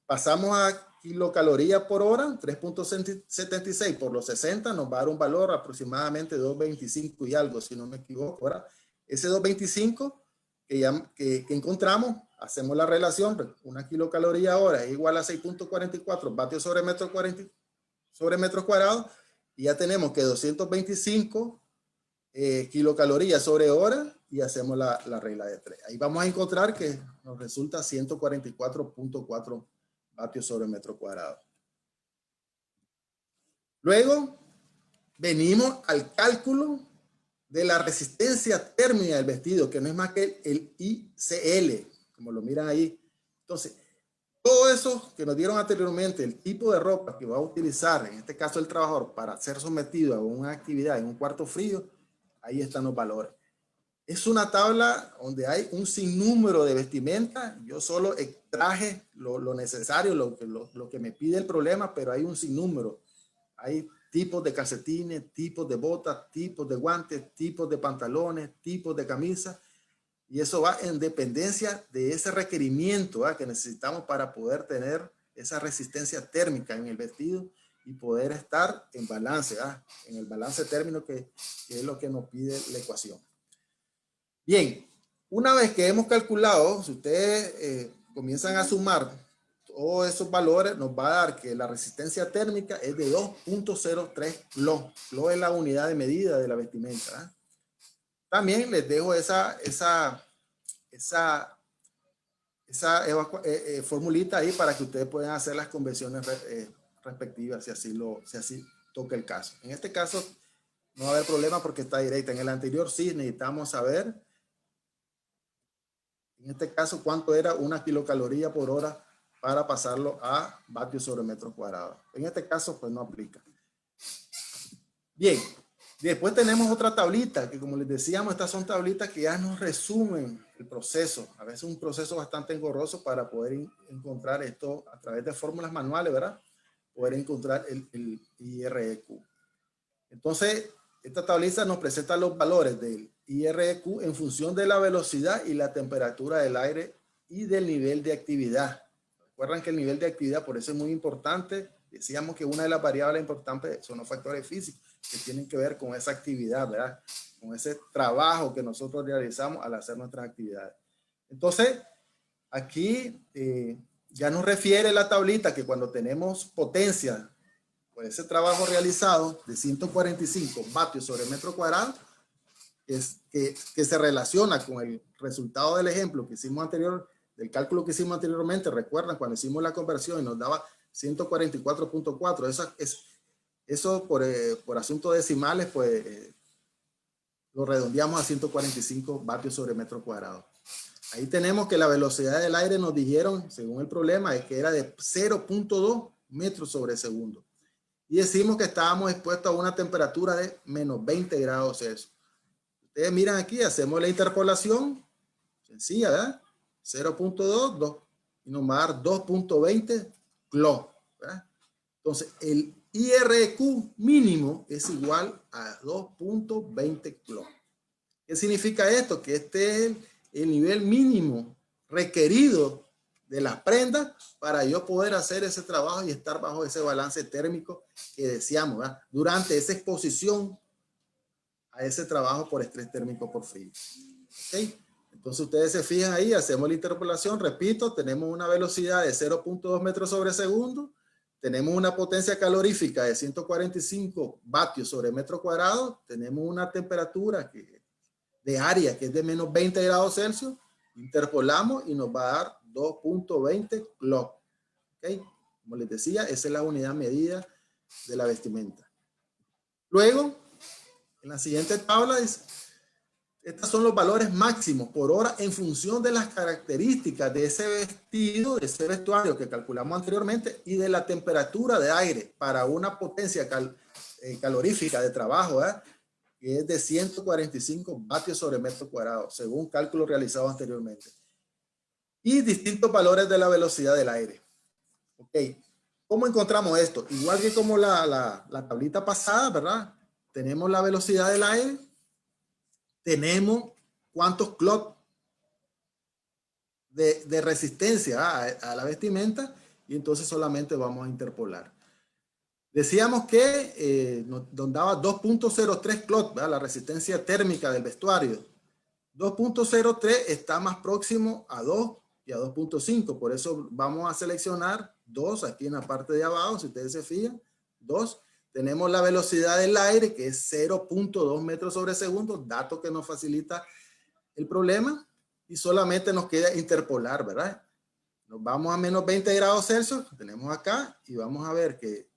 pasamos a kilocalorías por hora, 3.76 por los 60 nos va a dar un valor aproximadamente de 2.25 y algo, si no me equivoco. ¿Verdad? Ese 2.25 que encontramos, hacemos la relación, una kilocaloría hora es igual a 6.44 vatios sobre metros cuadrados, y ya tenemos que 225 kilocalorías sobre hora, y hacemos la regla de 3. Ahí vamos a encontrar que nos resulta 144.4 vatios sobre metro cuadrado. Luego venimos al cálculo de la resistencia térmica del vestido, que no es más que el ICL, como lo miran ahí. Entonces, todo eso que nos dieron anteriormente, el tipo de ropa que va a utilizar, en este caso el trabajador, para ser sometido a una actividad en un cuarto frío, ahí están los valores. Es una tabla donde hay un sinnúmero de vestimenta. Yo solo extraje lo necesario, lo que me pide el problema, pero hay un sinnúmero. Hay tipos de calcetines, tipos de botas, tipos de guantes, tipos de pantalones, tipos de camisas. Y eso va en dependencia de ese requerimiento que necesitamos para poder tener esa resistencia térmica en el vestido y poder estar en balance, en el balance térmico que es lo que nos pide la ecuación. Bien, una vez que hemos calculado, si ustedes comienzan a sumar todos esos valores, nos va a dar que la resistencia térmica es de 2.03 kilo. Kilo es la unidad de medida de la vestimenta. También les dejo esa formulita ahí para que ustedes puedan hacer las conversiones respectivas si así toca el caso. En este caso no va a haber problema porque está directa. En el anterior sí necesitamos saber, en este caso, cuánto era una kilocaloría por hora para pasarlo a vatios sobre metro cuadrado. En este caso, pues no aplica. Bien, después tenemos otra tablita que, como les decíamos, estas son tablitas que ya nos resumen el proceso. A veces un proceso bastante engorroso para poder encontrar esto a través de fórmulas manuales, ¿verdad? Poder encontrar el IREQ. Entonces, esta tablita nos presenta los valores del IREQ en función de la velocidad y la temperatura del aire y del nivel de actividad. Recuerdan que el nivel de actividad, por eso es muy importante. Decíamos que una de las variables importantes son los factores físicos que tienen que ver con esa actividad, ¿verdad? Con ese trabajo que nosotros realizamos al hacer nuestras actividades. Entonces, aquí ya nos refiere la tablita que cuando tenemos potencia por ese trabajo realizado de 145 vatios sobre metro cuadrado, que se relaciona con el resultado del ejemplo que hicimos anterior, del cálculo que hicimos anteriormente. Recuerdan cuando hicimos la conversión y nos daba 144.4. Eso por asuntos decimales, pues lo redondeamos a 145 vatios sobre metro cuadrado. Ahí tenemos que la velocidad del aire nos dijeron, según el problema, es que era de 0.2 metros sobre segundo. Y decimos que estábamos expuestos a una temperatura de menos 20 grados Celsius. Ustedes miran aquí, hacemos la interpolación, sencilla, ¿verdad? 0.2, y nos va a dar 2.20 clo, ¿verdad? Entonces, el IRQ mínimo es igual a 2.20 clo. ¿Qué significa esto? Que este es el nivel mínimo requerido de las prendas para yo poder hacer ese trabajo y estar bajo ese balance térmico que deseamos, ¿verdad? Durante esa exposición a ese trabajo por estrés térmico por frío. ¿Okay? Entonces ustedes se fijan ahí, hacemos la interpolación, repito, tenemos una velocidad de 0.2 metros sobre segundo, tenemos una potencia calorífica de 145 vatios sobre metro cuadrado, tenemos una temperatura de área que es de menos 20 grados Celsius, interpolamos y nos va a dar 2.20 clo. ¿Okay? Como les decía, esa es la unidad medida de la vestimenta. Luego, en la siguiente tabla estos son los valores máximos por hora en función de las características de ese vestido, de ese vestuario que calculamos anteriormente y de la temperatura de aire para una potencia calorífica de trabajo, que es de 145 vatios sobre metro cuadrado, según cálculo realizado anteriormente. Y distintos valores de la velocidad del aire. Ok, ¿cómo encontramos esto? Igual que como la tablita pasada, ¿verdad? Tenemos la velocidad del aire, tenemos cuántos clots de resistencia a la vestimenta y entonces solamente vamos a interpolar. Decíamos que nos daba 2.03 clots, la resistencia térmica del vestuario. 2.03 está más próximo a 2 y a 2.5, por eso vamos a seleccionar 2 aquí en la parte de abajo, si ustedes se fijan, 2. Tenemos la velocidad del aire, que es 0.2 metros sobre segundo, dato que nos facilita el problema, y solamente nos queda interpolar, ¿verdad? Nos vamos a menos 20 grados Celsius, tenemos acá, y vamos a ver que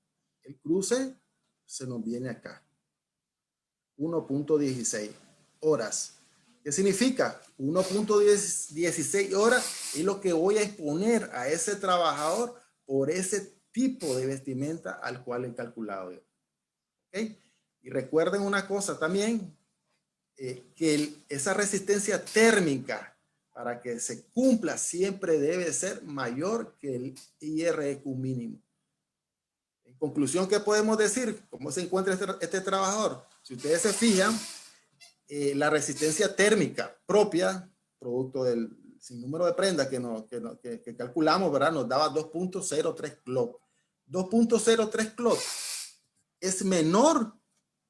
el cruce se nos viene acá. 1.16 horas. ¿Qué significa? 1.16 horas es lo que voy a exponer a ese trabajador por ese tipo de vestimenta al cual he calculado yo. ¿Okay? Y recuerden una cosa también, que esa resistencia térmica para que se cumpla siempre debe ser mayor que el IRQ mínimo. En conclusión, ¿qué podemos decir? ¿Cómo se encuentra este trabajador? Si ustedes se fijan, la resistencia térmica propia, producto del sinnúmero de prendas que calculamos, ¿verdad? Nos daba 2.03 clots. 2.03 clots es menor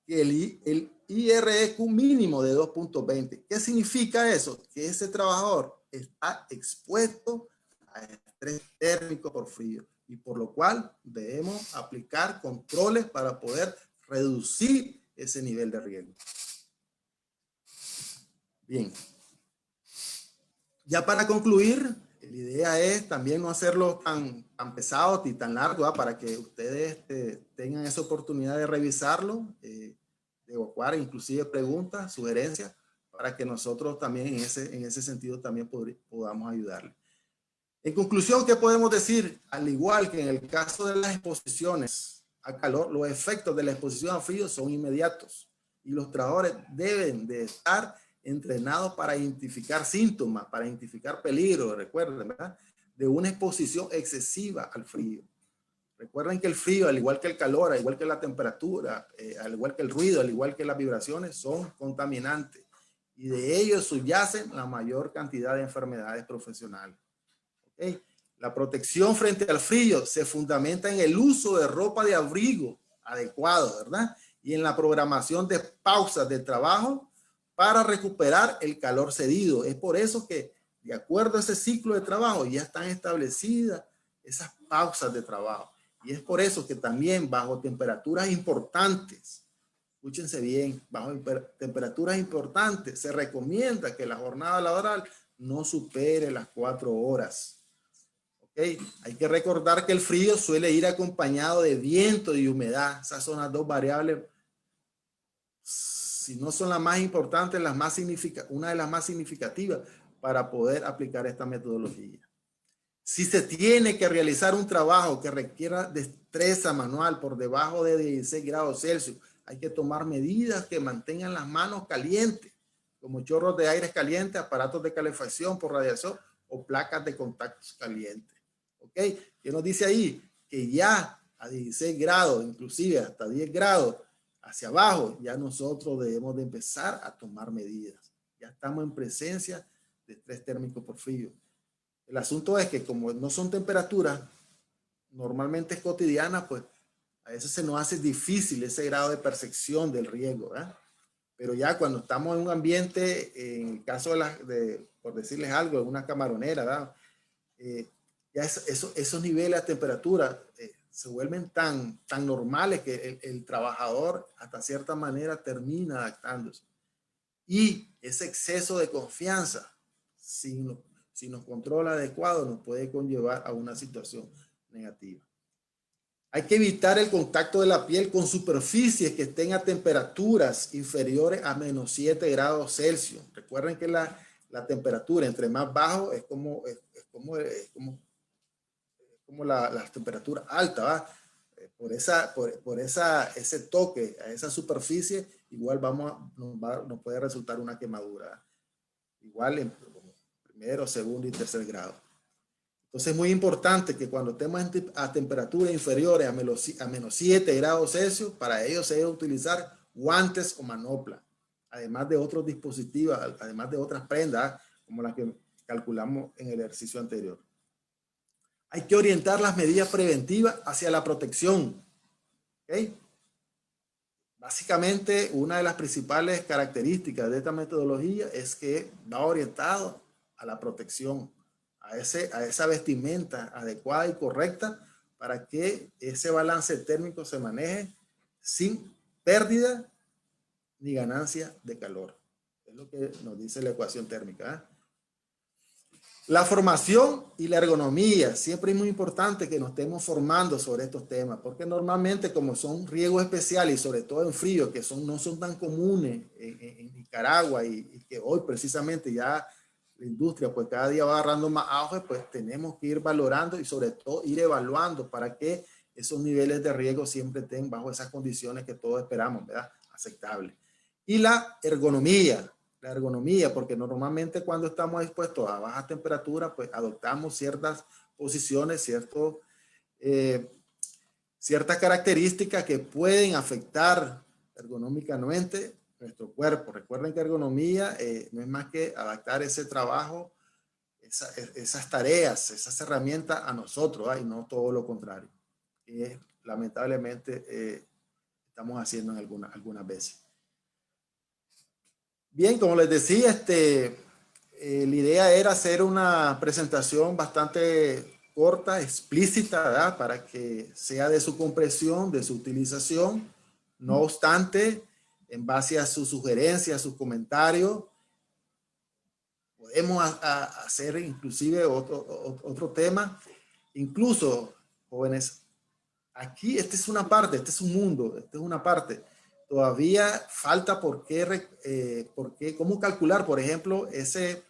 que el IRQ mínimo de 2.20. ¿Qué significa eso? Que ese trabajador está expuesto a estrés térmico por frío y por lo cual debemos aplicar controles para poder reducir ese nivel de riesgo. Bien. Ya para concluir, la idea es también no hacerlo tan pesado y tan largo, para que ustedes tengan esa oportunidad de revisarlo, de evacuar inclusive preguntas, sugerencias, para que nosotros también en ese sentido también podamos ayudarle. En conclusión, ¿qué podemos decir? Al igual que en el caso de las exposiciones a calor, los efectos de la exposición a frío son inmediatos y los trabajadores deben de estar entrenados para identificar síntomas, para identificar peligro, recuerden, ¿verdad? De una exposición excesiva al frío. Recuerden que el frío, al igual que el calor, al igual que la temperatura, al igual que el ruido, al igual que las vibraciones, son contaminantes y de ellos subyacen la mayor cantidad de enfermedades profesionales. ¿Okay? La protección frente al frío se fundamenta en el uso de ropa de abrigo adecuado, ¿verdad? Y en la programación de pausas de trabajo para recuperar el calor cedido. Es por eso que, de acuerdo a ese ciclo de trabajo, ya están establecidas esas pausas de trabajo. Y es por eso que también bajo temperaturas importantes, escúchense bien, bajo temperaturas importantes, se recomienda que la jornada laboral no supere las 4 horas. ¿Okay? Hay que recordar que el frío suele ir acompañado de viento y humedad. Esas son las dos variables, si no son las más importantes, una de las más significativas para poder aplicar esta metodología. Si se tiene que realizar un trabajo que requiera destreza manual por debajo de 16 grados Celsius, hay que tomar medidas que mantengan las manos calientes, como chorros de aire caliente, aparatos de calefacción por radiación o placas de contactos calientes. ¿Ok? ¿Qué nos dice ahí? Que ya a 16 grados, inclusive hasta 10 grados hacia abajo, ya nosotros debemos de empezar a tomar medidas. Ya estamos en presencia de estrés térmico por frío. El asunto es que como no son temperaturas normalmente cotidianas, pues a veces se nos hace difícil ese grado de percepción del riesgo, ¿eh? Pero ya cuando estamos en un ambiente, en el caso por decirles algo, en una camaronera, ¿verdad? Ya esos niveles de temperatura se vuelven tan normales que el trabajador hasta cierta manera termina adaptándose. Y ese exceso de confianza, si nos controla adecuado, nos puede conllevar a una situación negativa. Hay que evitar el contacto de la piel con superficies que estén a temperaturas inferiores a menos 7 grados Celsius. Recuerden que la temperatura entre más bajo es como la temperatura alta, ¿va? Por ese toque a esa superficie, igual nos puede resultar una quemadura. Igual en primero, segundo y tercer grado. Entonces es muy importante que cuando estemos a temperaturas inferiores a menos 7 grados Celsius, para ello se debe utilizar guantes o manopla, además de otros dispositivos, además de otras prendas, como las que calculamos en el ejercicio anterior. Hay que orientar las medidas preventivas hacia la protección. ¿Okay? Básicamente, una de las principales características de esta metodología es que va orientado a la protección, a esa vestimenta adecuada y correcta para que ese balance térmico se maneje sin pérdida ni ganancia de calor. Es lo que nos dice la ecuación térmica, ¿eh? La formación y la ergonomía, siempre es muy importante que nos estemos formando sobre estos temas, porque normalmente como son riesgos especiales y sobre todo en frío, que no son tan comunes en Nicaragua y que hoy precisamente ya la industria pues cada día va agarrando más auge, pues tenemos que ir valorando y sobre todo ir evaluando para que esos niveles de riesgo siempre estén bajo esas condiciones que todos esperamos, ¿verdad? Aceptables. Y la ergonomía, porque normalmente cuando estamos expuestos a bajas temperaturas, pues adoptamos ciertas posiciones, ciertas características que pueden afectar ergonómicamente nuestro cuerpo. Recuerden que ergonomía no es más que adaptar ese trabajo, esas tareas, esas herramientas a nosotros, y no todo lo contrario, que lamentablemente estamos haciendo en algunas veces. Bien, como les decía, la idea era hacer una presentación bastante corta, explícita, ¿verdad? Para que sea de su comprensión, de su utilización. No obstante, en base a sus sugerencias, sus comentarios, podemos hacer inclusive otro tema. Incluso, jóvenes, aquí esta es una parte, este es un mundo, esta es una parte. Todavía falta cómo calcular, por ejemplo, ese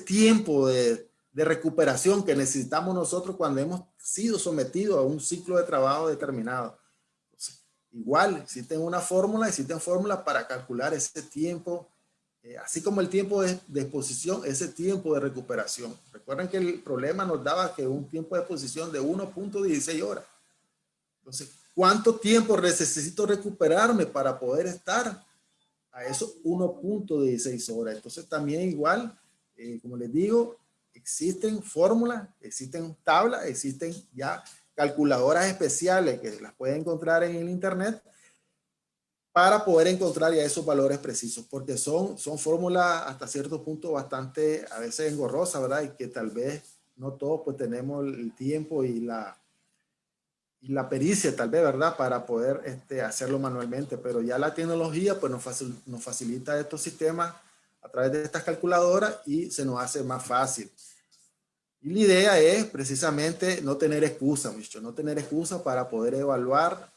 tiempo de recuperación que necesitamos nosotros cuando hemos sido sometidos a un ciclo de trabajo determinado. Entonces, igual, existen fórmulas para calcular ese tiempo, así como el tiempo de exposición, ese tiempo de recuperación. Recuerden que el problema nos daba que un tiempo de exposición de 1.16 horas. Entonces, ¿cuánto tiempo necesito recuperarme para poder estar a esos 1.16 horas? Entonces, también igual, como les digo, existen fórmulas, existen tablas, existen ya calculadoras especiales que las pueden encontrar en el internet para poder encontrar ya esos valores precisos, porque son fórmulas hasta cierto punto bastante a veces engorrosas, ¿verdad? Y que tal vez no todos pues tenemos el tiempo y y la pericia tal vez, ¿verdad? Para poder hacerlo manualmente, pero ya la tecnología pues nos facilita estos sistemas a través de estas calculadoras y se nos hace más fácil. Y la idea es precisamente no tener excusa, muchachos, no tener excusa para poder evaluar,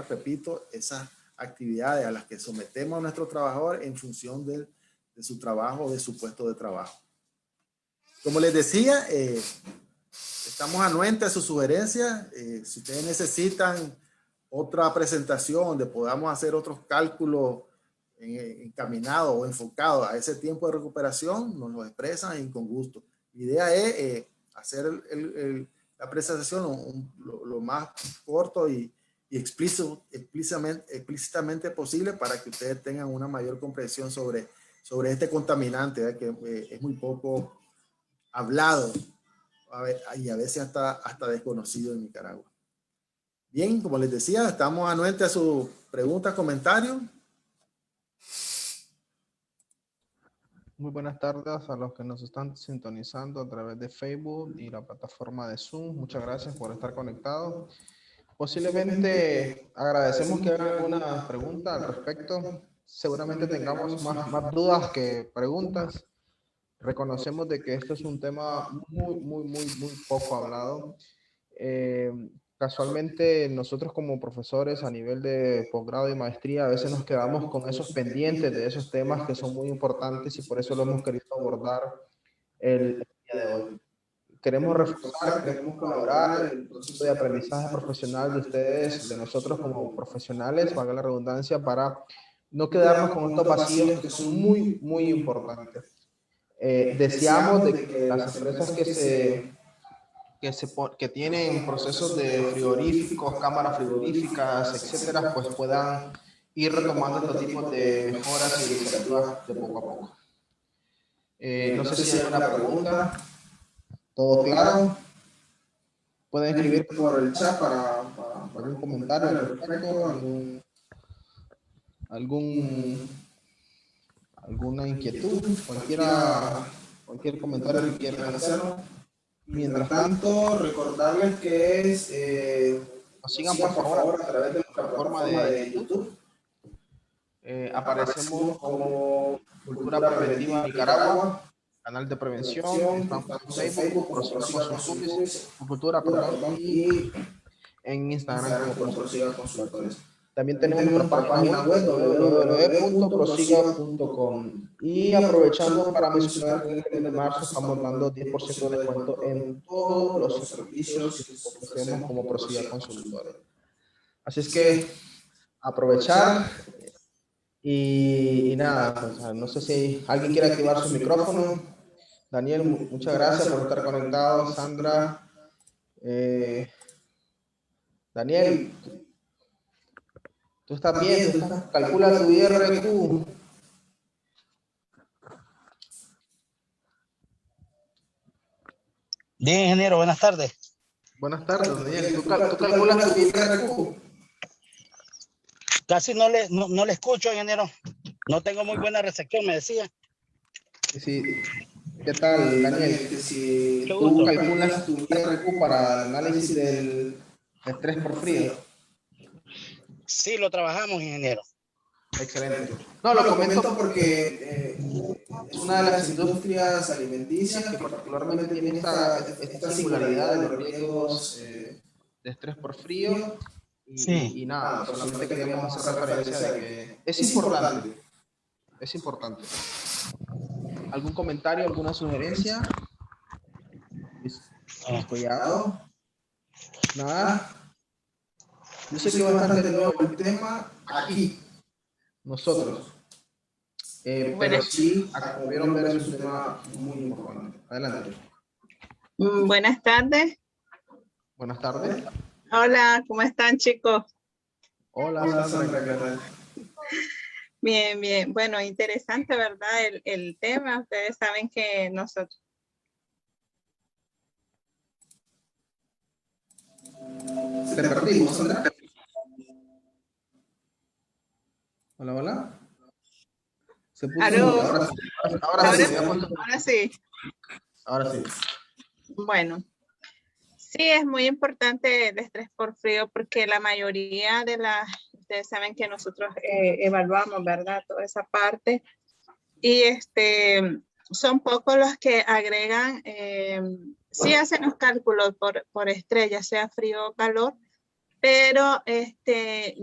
repito, esas actividades a las que sometemos a nuestro trabajador en función de su trabajo, de su puesto de trabajo. Como les decía, estamos anuentes a sus sugerencias. Si ustedes necesitan otra presentación donde podamos hacer otros cálculos encaminados o enfocados a ese tiempo de recuperación, nos lo expresan y con gusto. La idea es hacer la presentación lo más corto y explícitamente posible para que ustedes tengan una mayor comprensión sobre este contaminante, que es muy poco hablado y a veces hasta desconocido en Nicaragua. Bien, como les decía, estamos anuentes a sus preguntas, comentarios. Muy buenas tardes a los que nos están sintonizando a través de Facebook y la plataforma de Zoom. Muchas gracias por estar conectados. Posiblemente agradecemos que hagan alguna pregunta al respecto. Seguramente tengamos más dudas que preguntas. Reconocemos de que esto es un tema muy poco hablado. Casualmente nosotros como profesores a nivel de posgrado y maestría a veces nos quedamos con esos pendientes de esos temas que son muy importantes y por eso lo hemos querido abordar el día de hoy. Queremos reforzar, queremos colaborar en el proceso de aprendizaje profesional de ustedes, de nosotros como profesionales, valga la redundancia, para no quedarnos con estos vacíos que son muy importantes. Deseamos de que las empresas que tienen procesos de frigoríficos, cámaras frigoríficas, etcétera, pues puedan ir retomando estos tipos de mejoras y iniciativas de poco a poco. No sé si hay alguna pregunta. ¿Todo claro? Pueden escribir por el chat para algún comentario al respecto, alguna inquietud, cualquier comentario que quieran hacerlo. Mientras tanto, recordarles que nos sigan por favor a través de nuestra plataforma de YouTube. Aparecemos como Cultura Preventiva Nicaragua, canal de prevención, estamos en Facebook, Cultura, y en Instagram como Prosiga Consultores. También tenemos nuestra página web www.prosiga.com y aprovechando para mencionar que en el mes de marzo estamos dando 10% de descuento en todos los servicios que ofrecemos como Prosiga Consultores. Así es que aprovechar y nada, pues, no sé si alguien quiere activar su micrófono. Daniel, muchas gracias por estar conectado. Sandra, Daniel, tú estás bien, calcula tu IRQ. Bien, ingeniero, buenas tardes. Buenas tardes, Daniel. ¿Tú calculas tu IRQ? Casi no le escucho, ingeniero. No tengo muy buena recepción, me decía. Sí. ¿Qué tal, Daniel? Si tú calculas tu IRQ para el análisis del estrés por frío. Sí, lo trabajamos, ingeniero. Excelente. No, lo comento porque es una de las industrias alimenticias que particularmente tiene esta singularidad de los riesgos de estrés por frío. Y nada, solamente queríamos hacer referencia de que es importante. Es importante. ¿Algún comentario, alguna sugerencia? Collado. Nada. Yo sé que bastante nuevo el tema aquí. Nosotros. Pero sí, como pudieron ver, es un tema muy importante. Adelante. Buenas tardes. Buenas tardes. Hola, ¿cómo están, chicos? Hola, Sandra, ¿qué tal? Bien, bien. Bueno, interesante, ¿verdad? El tema. Ustedes saben que nosotros... Te perdimos, Sandra. Hola, hola. Se puso ahora sí. Ahora sí. Ahora sí. Bueno, Sí, es muy importante el estrés por frío porque la mayoría de ustedes saben que nosotros evaluamos, ¿verdad? Toda esa parte. Y son pocos los que agregan, sí hacen los cálculos por estrella, sea frío o calor, pero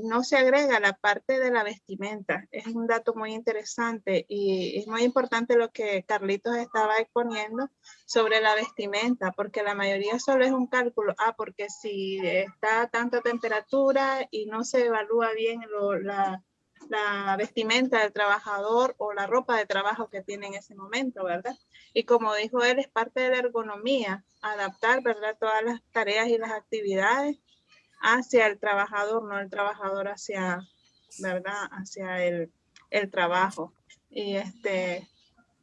no se agrega la parte de la vestimenta. Es un dato muy interesante y es muy importante lo que Carlitos estaba exponiendo sobre la vestimenta, porque la mayoría solo es un cálculo, porque si está a tanta temperatura y no se evalúa bien la vestimenta del trabajador o la ropa de trabajo que tiene en ese momento, ¿verdad? Y como dijo él, es parte de la ergonomía, adaptar, ¿verdad? Todas las tareas y las actividades hacia el trabajador, no el trabajador hacia, ¿verdad? Hacia el trabajo. Y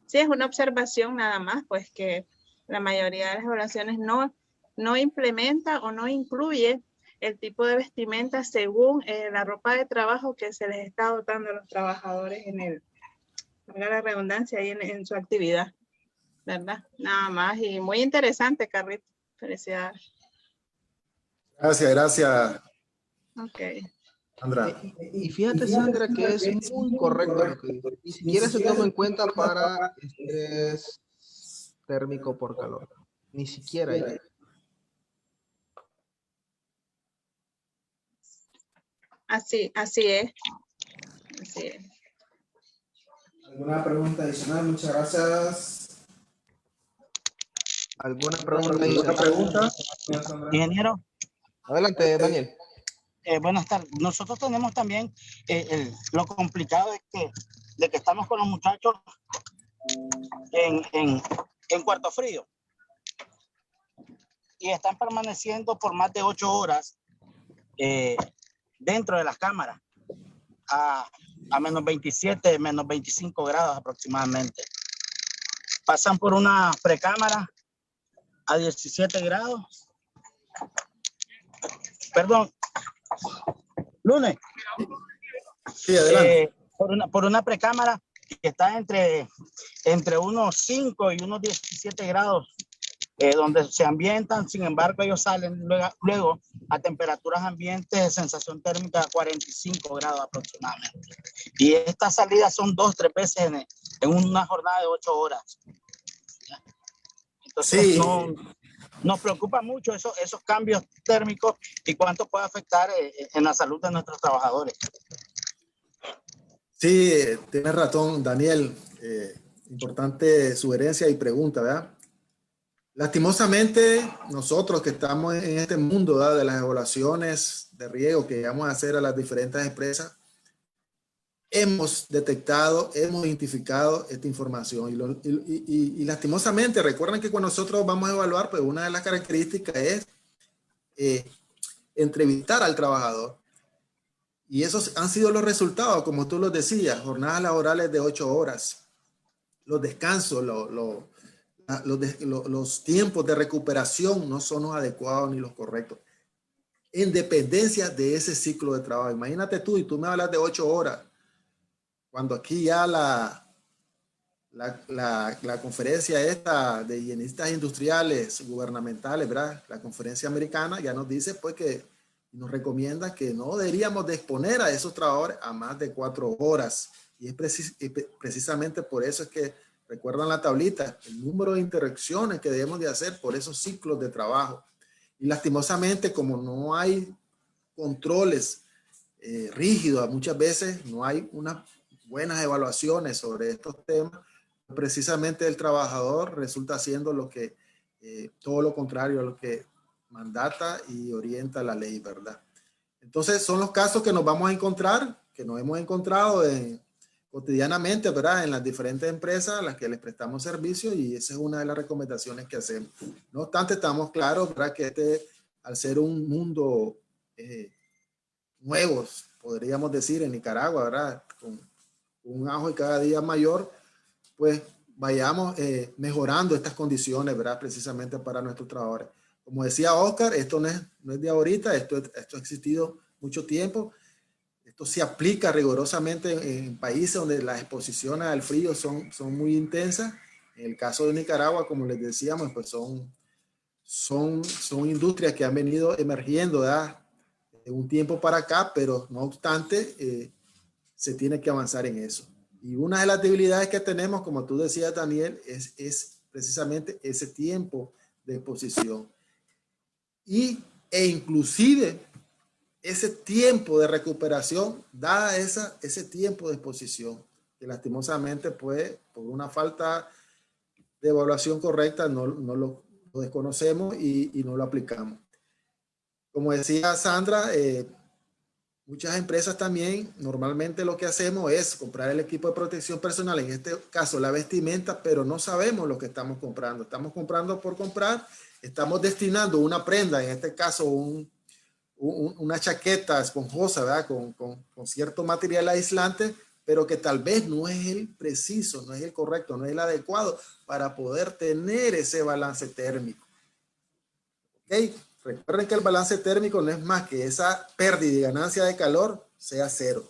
sí es una observación nada más, pues que la mayoría de las evaluaciones no implementa o no incluye el tipo de vestimenta según la ropa de trabajo que se les está dotando a los trabajadores valga la redundancia, ahí en su actividad, ¿verdad? Nada más, y muy interesante, Carrito. Felicidades. Gracias, gracias, Ok. Sandra. Y fíjate, Sandra, que es muy correcto lo que dice. Ni siquiera se toma en cuenta para estrés térmico por calor. Ni siquiera ahí. Así es. Así es. ¿Alguna pregunta adicional? Muchas gracias. ¿Alguna pregunta ¿Alguna adicional? pregunta? Ingeniero, Adelante, Daniel. buenas tardes. Nosotros tenemos también lo complicado de que estamos con los muchachos en cuarto frío y están permaneciendo por más de 8 horas dentro de las cámaras a menos 27, menos 25 grados aproximadamente. Pasan por una precámara a 17 grados. Perdón, lunes. Sí, adelante. Por una precámara que está entre unos 5 y unos 17 grados, donde se ambientan. Sin embargo, ellos salen luego a temperaturas ambientes de sensación térmica a 45 grados aproximadamente. Y estas salidas son 2-3 veces en una jornada de 8 horas. Entonces, Sí. nos preocupa mucho esos cambios térmicos y cuánto puede afectar en la salud de nuestros trabajadores. Sí, tienes razón, Daniel. Importante sugerencia y pregunta, ¿verdad? Lastimosamente, nosotros que estamos en este mundo, ¿verdad?, de las evaluaciones de riesgo que vamos a hacer a las diferentes empresas, hemos detectado, hemos identificado esta información y lastimosamente, recuerden que cuando nosotros vamos a evaluar, pues una de las características es entrevistar al trabajador. Y esos han sido los resultados, como tú los decías, jornadas laborales de 8 horas, los descansos, los tiempos de recuperación no son los adecuados ni los correctos, en dependencia de ese ciclo de trabajo. Imagínate tú, y tú me hablas de 8 horas, cuando aquí ya la conferencia esta de higienistas industriales gubernamentales, ¿verdad?, la conferencia americana ya nos dice pues que nos recomienda que no deberíamos de exponer a esos trabajadores a más de 4 horas. Y es precisamente por eso es que, recuerdan la tablita, el número de interacciones que debemos de hacer por esos ciclos de trabajo. Y lastimosamente, como no hay controles rígidos, muchas veces no hay unas buenas evaluaciones sobre estos temas, precisamente el trabajador resulta siendo todo lo contrario a lo que mandata y orienta la ley, ¿verdad? Entonces son los casos que nos vamos a encontrar, que nos hemos encontrado cotidianamente, ¿verdad?, en las diferentes empresas a las que les prestamos servicio, y esa es una de las recomendaciones que hacemos. No obstante, estamos claros, ¿verdad?, que al ser un mundo nuevo, podríamos decir, en Nicaragua, ¿verdad?, con un auge cada día mayor, pues vayamos mejorando estas condiciones, ¿verdad?, precisamente para nuestros trabajadores. Como decía Oscar, esto no es de ahorita, esto ha existido mucho tiempo. Esto se aplica rigurosamente en países donde las exposiciones al frío son muy intensas. En el caso de Nicaragua, como les decíamos, pues son son industrias que han venido emergiendo, ¿verdad?, de un tiempo para acá, pero no obstante, se tiene que avanzar en eso. Y una de las debilidades que tenemos, como tú decías, Daniel, es precisamente ese tiempo de exposición. E inclusive ese tiempo de recuperación, dada ese tiempo de exposición, que lastimosamente, pues, por una falta de evaluación correcta, no lo desconocemos y no lo aplicamos. Como decía Sandra, muchas empresas también, normalmente lo que hacemos es comprar el equipo de protección personal, en este caso la vestimenta, pero no sabemos lo que estamos comprando. Estamos comprando por comprar, estamos destinando una prenda, en este caso una chaqueta esponjosa, ¿verdad?, con cierto material aislante, pero que tal vez no es el preciso, no es el correcto, no es el adecuado para poder tener ese balance térmico. ¿Ok? Recuerden que el balance térmico no es más que esa pérdida y ganancia de calor sea cero.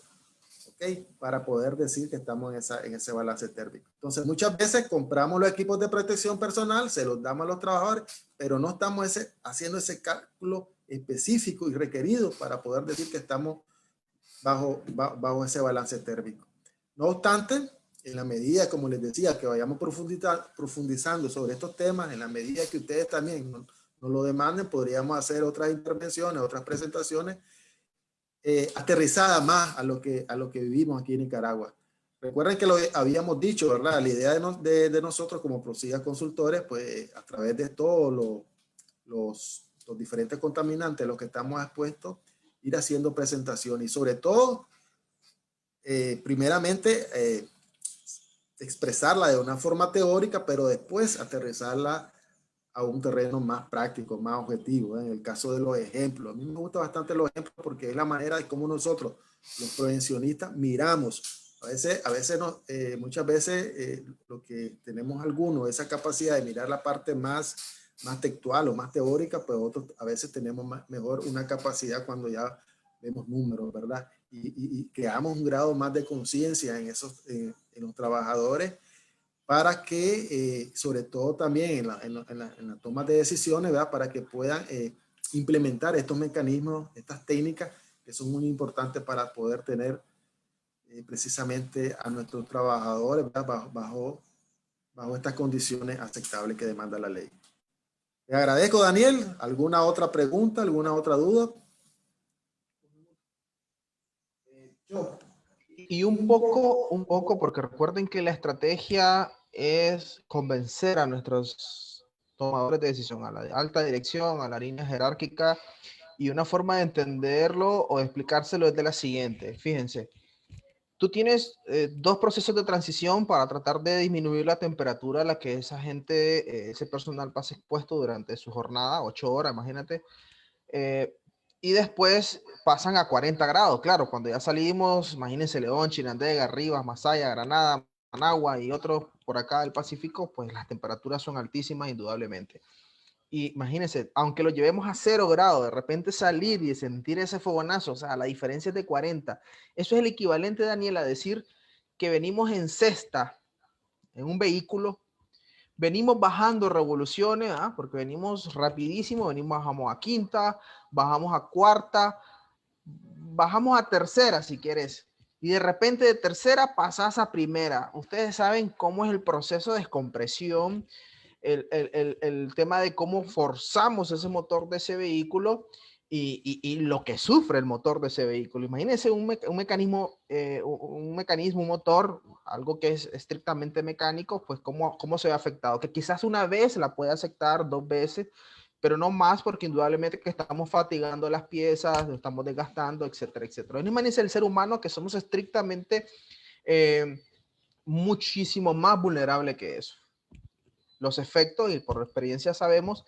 ¿Ok? Para poder decir que estamos en ese balance térmico. Entonces, muchas veces compramos los equipos de protección personal, se los damos a los trabajadores, pero no estamos haciendo ese cálculo específico y requerido para poder decir que estamos bajo ese balance térmico. No obstante, en la medida, como les decía, que vayamos profundizando sobre estos temas, en la medida que ustedes también nos lo demanden, podríamos hacer otras intervenciones, otras presentaciones aterrizadas más a lo que vivimos aquí en Nicaragua. Recuerden que lo habíamos dicho, ¿verdad? La idea de nosotros como Prosiga Consultores, pues a través de todos los diferentes contaminantes a los que estamos expuestos, ir haciendo presentaciones y sobre todo, primeramente, expresarla de una forma teórica, pero después aterrizarla a un terreno más práctico, más objetivo, ¿eh? En el caso de los ejemplos, a mí me gusta bastante los ejemplos porque es la manera de cómo nosotros, los prevencionistas, miramos. Muchas veces, lo que tenemos algunos, esa capacidad de mirar la parte más textual o más teórica, pues otros a veces tenemos mejor una capacidad cuando ya vemos números, ¿verdad? Y creamos un grado más de conciencia en los trabajadores para que, sobre todo también en la toma de decisiones, ¿verdad?, para que puedan implementar estos mecanismos, estas técnicas que son muy importantes para poder tener precisamente a nuestros trabajadores, ¿verdad?, bajo estas condiciones aceptables que demanda la ley. Te agradezco, Daniel. ¿Alguna otra pregunta, alguna otra duda? Y un poco, porque recuerden que la estrategia es convencer a nuestros tomadores de decisión, a la alta dirección, a la línea jerárquica, y una forma de entenderlo o de explicárselo es de la siguiente. Fíjense, tú tienes dos procesos de transición para tratar de disminuir la temperatura a la que esa gente, ese personal pasa expuesto durante su jornada, 8 horas, imagínate. Y después pasan a 40 grados, claro, cuando ya salimos, imagínense León, Chinandega, Rivas, Masaya, Granada, Managua y otros por acá del Pacífico, pues las temperaturas son altísimas indudablemente. Y imagínense, aunque lo llevemos a 0 grados, de repente salir y sentir ese fogonazo, o sea, la diferencia es de 40. Eso es el equivalente, Daniel, a decir que venimos en cesta, en un vehículo, venimos bajando revoluciones, porque venimos rapidísimo, bajamos a quinta, bajamos a cuarta, bajamos a tercera si quieres, y de repente de tercera pasas a primera. Ustedes saben cómo es el proceso de descompresión, el tema de cómo forzamos ese motor de ese vehículo y lo que sufre el motor de ese vehículo. Imagínense un mecanismo, un motor, algo que es estrictamente mecánico, pues cómo se ve afectado. Que quizás una vez la puede afectar, 2 veces, pero no más, porque indudablemente que estamos fatigando las piezas, nos estamos desgastando, etcétera, etcétera. Imagínense el ser humano, que somos estrictamente muchísimo más vulnerable que eso. Los efectos, y por experiencia sabemos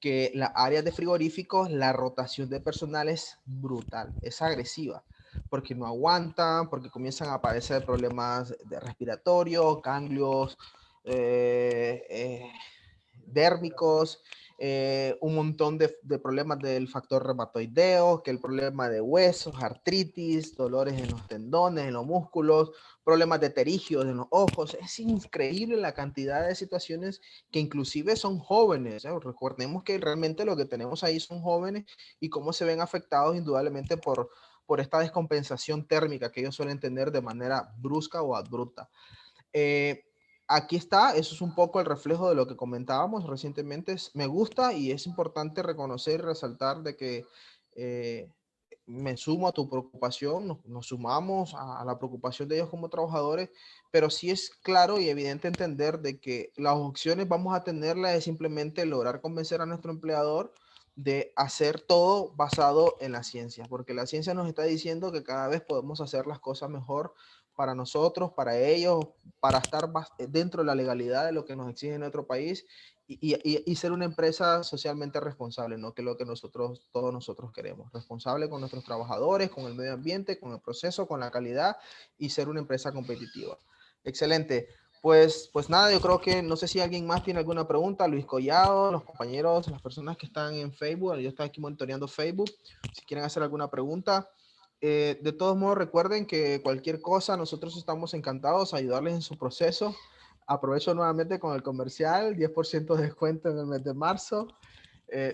que las áreas de frigoríficos, la rotación de personal es brutal, es agresiva, porque no aguantan, porque comienzan a aparecer problemas de respiratorio, ganglios dérmicos, un montón de problemas del factor reumatoideo, que el problema de huesos, artritis, dolores en los tendones, en los músculos, problemas de pterígidos en los ojos. Es increíble la cantidad de situaciones que inclusive son jóvenes. Recordemos que realmente lo que tenemos ahí son jóvenes y cómo se ven afectados indudablemente por esta descompensación térmica que ellos suelen tener de manera brusca o abrupta. Aquí está, eso es un poco el reflejo de lo que comentábamos recientemente. Me gusta y es importante reconocer y resaltar de que me sumo a tu preocupación, nos sumamos a la preocupación de ellos como trabajadores, pero sí es claro y evidente entender de que las opciones vamos a tenerlas es simplemente lograr convencer a nuestro empleador de hacer todo basado en la ciencia, porque la ciencia nos está diciendo que cada vez podemos hacer las cosas mejor para nosotros, para ellos, para estar dentro de la legalidad de lo que nos exige nuestro país y ser una empresa socialmente responsable, ¿no? Que es lo que todos nosotros queremos. Responsable con nuestros trabajadores, con el medio ambiente, con el proceso, con la calidad y ser una empresa competitiva. Excelente. Pues nada, yo creo que no sé si alguien más tiene alguna pregunta. Luis Collado, los compañeros, las personas que están en Facebook, yo estoy aquí monitoreando Facebook, si quieren hacer alguna pregunta. De todos modos, recuerden que cualquier cosa, nosotros estamos encantados de ayudarles en su proceso. Aprovecho nuevamente con el comercial, 10% de descuento en el mes de marzo.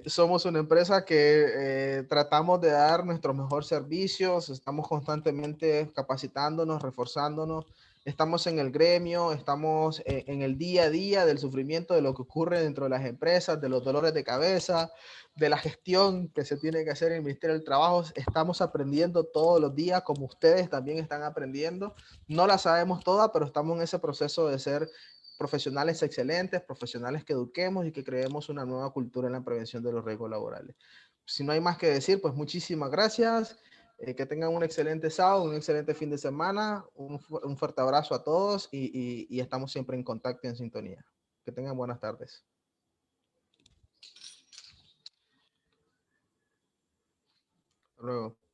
Somos una empresa que tratamos de dar nuestros mejores servicios, estamos constantemente capacitándonos, reforzándonos, estamos en el gremio, estamos en el día a día del sufrimiento de lo que ocurre dentro de las empresas, de los dolores de cabeza, de la gestión que se tiene que hacer en el Ministerio del Trabajo. Estamos aprendiendo todos los días, como ustedes también están aprendiendo. No la sabemos toda, pero estamos en ese proceso de ser profesionales excelentes, profesionales que eduquemos y que creemos una nueva cultura en la prevención de los riesgos laborales. Si no hay más que decir, pues muchísimas gracias. Que tengan un excelente sábado, un excelente fin de semana. Un fuerte abrazo a todos y estamos siempre en contacto y en sintonía. Que tengan buenas tardes. Hasta luego.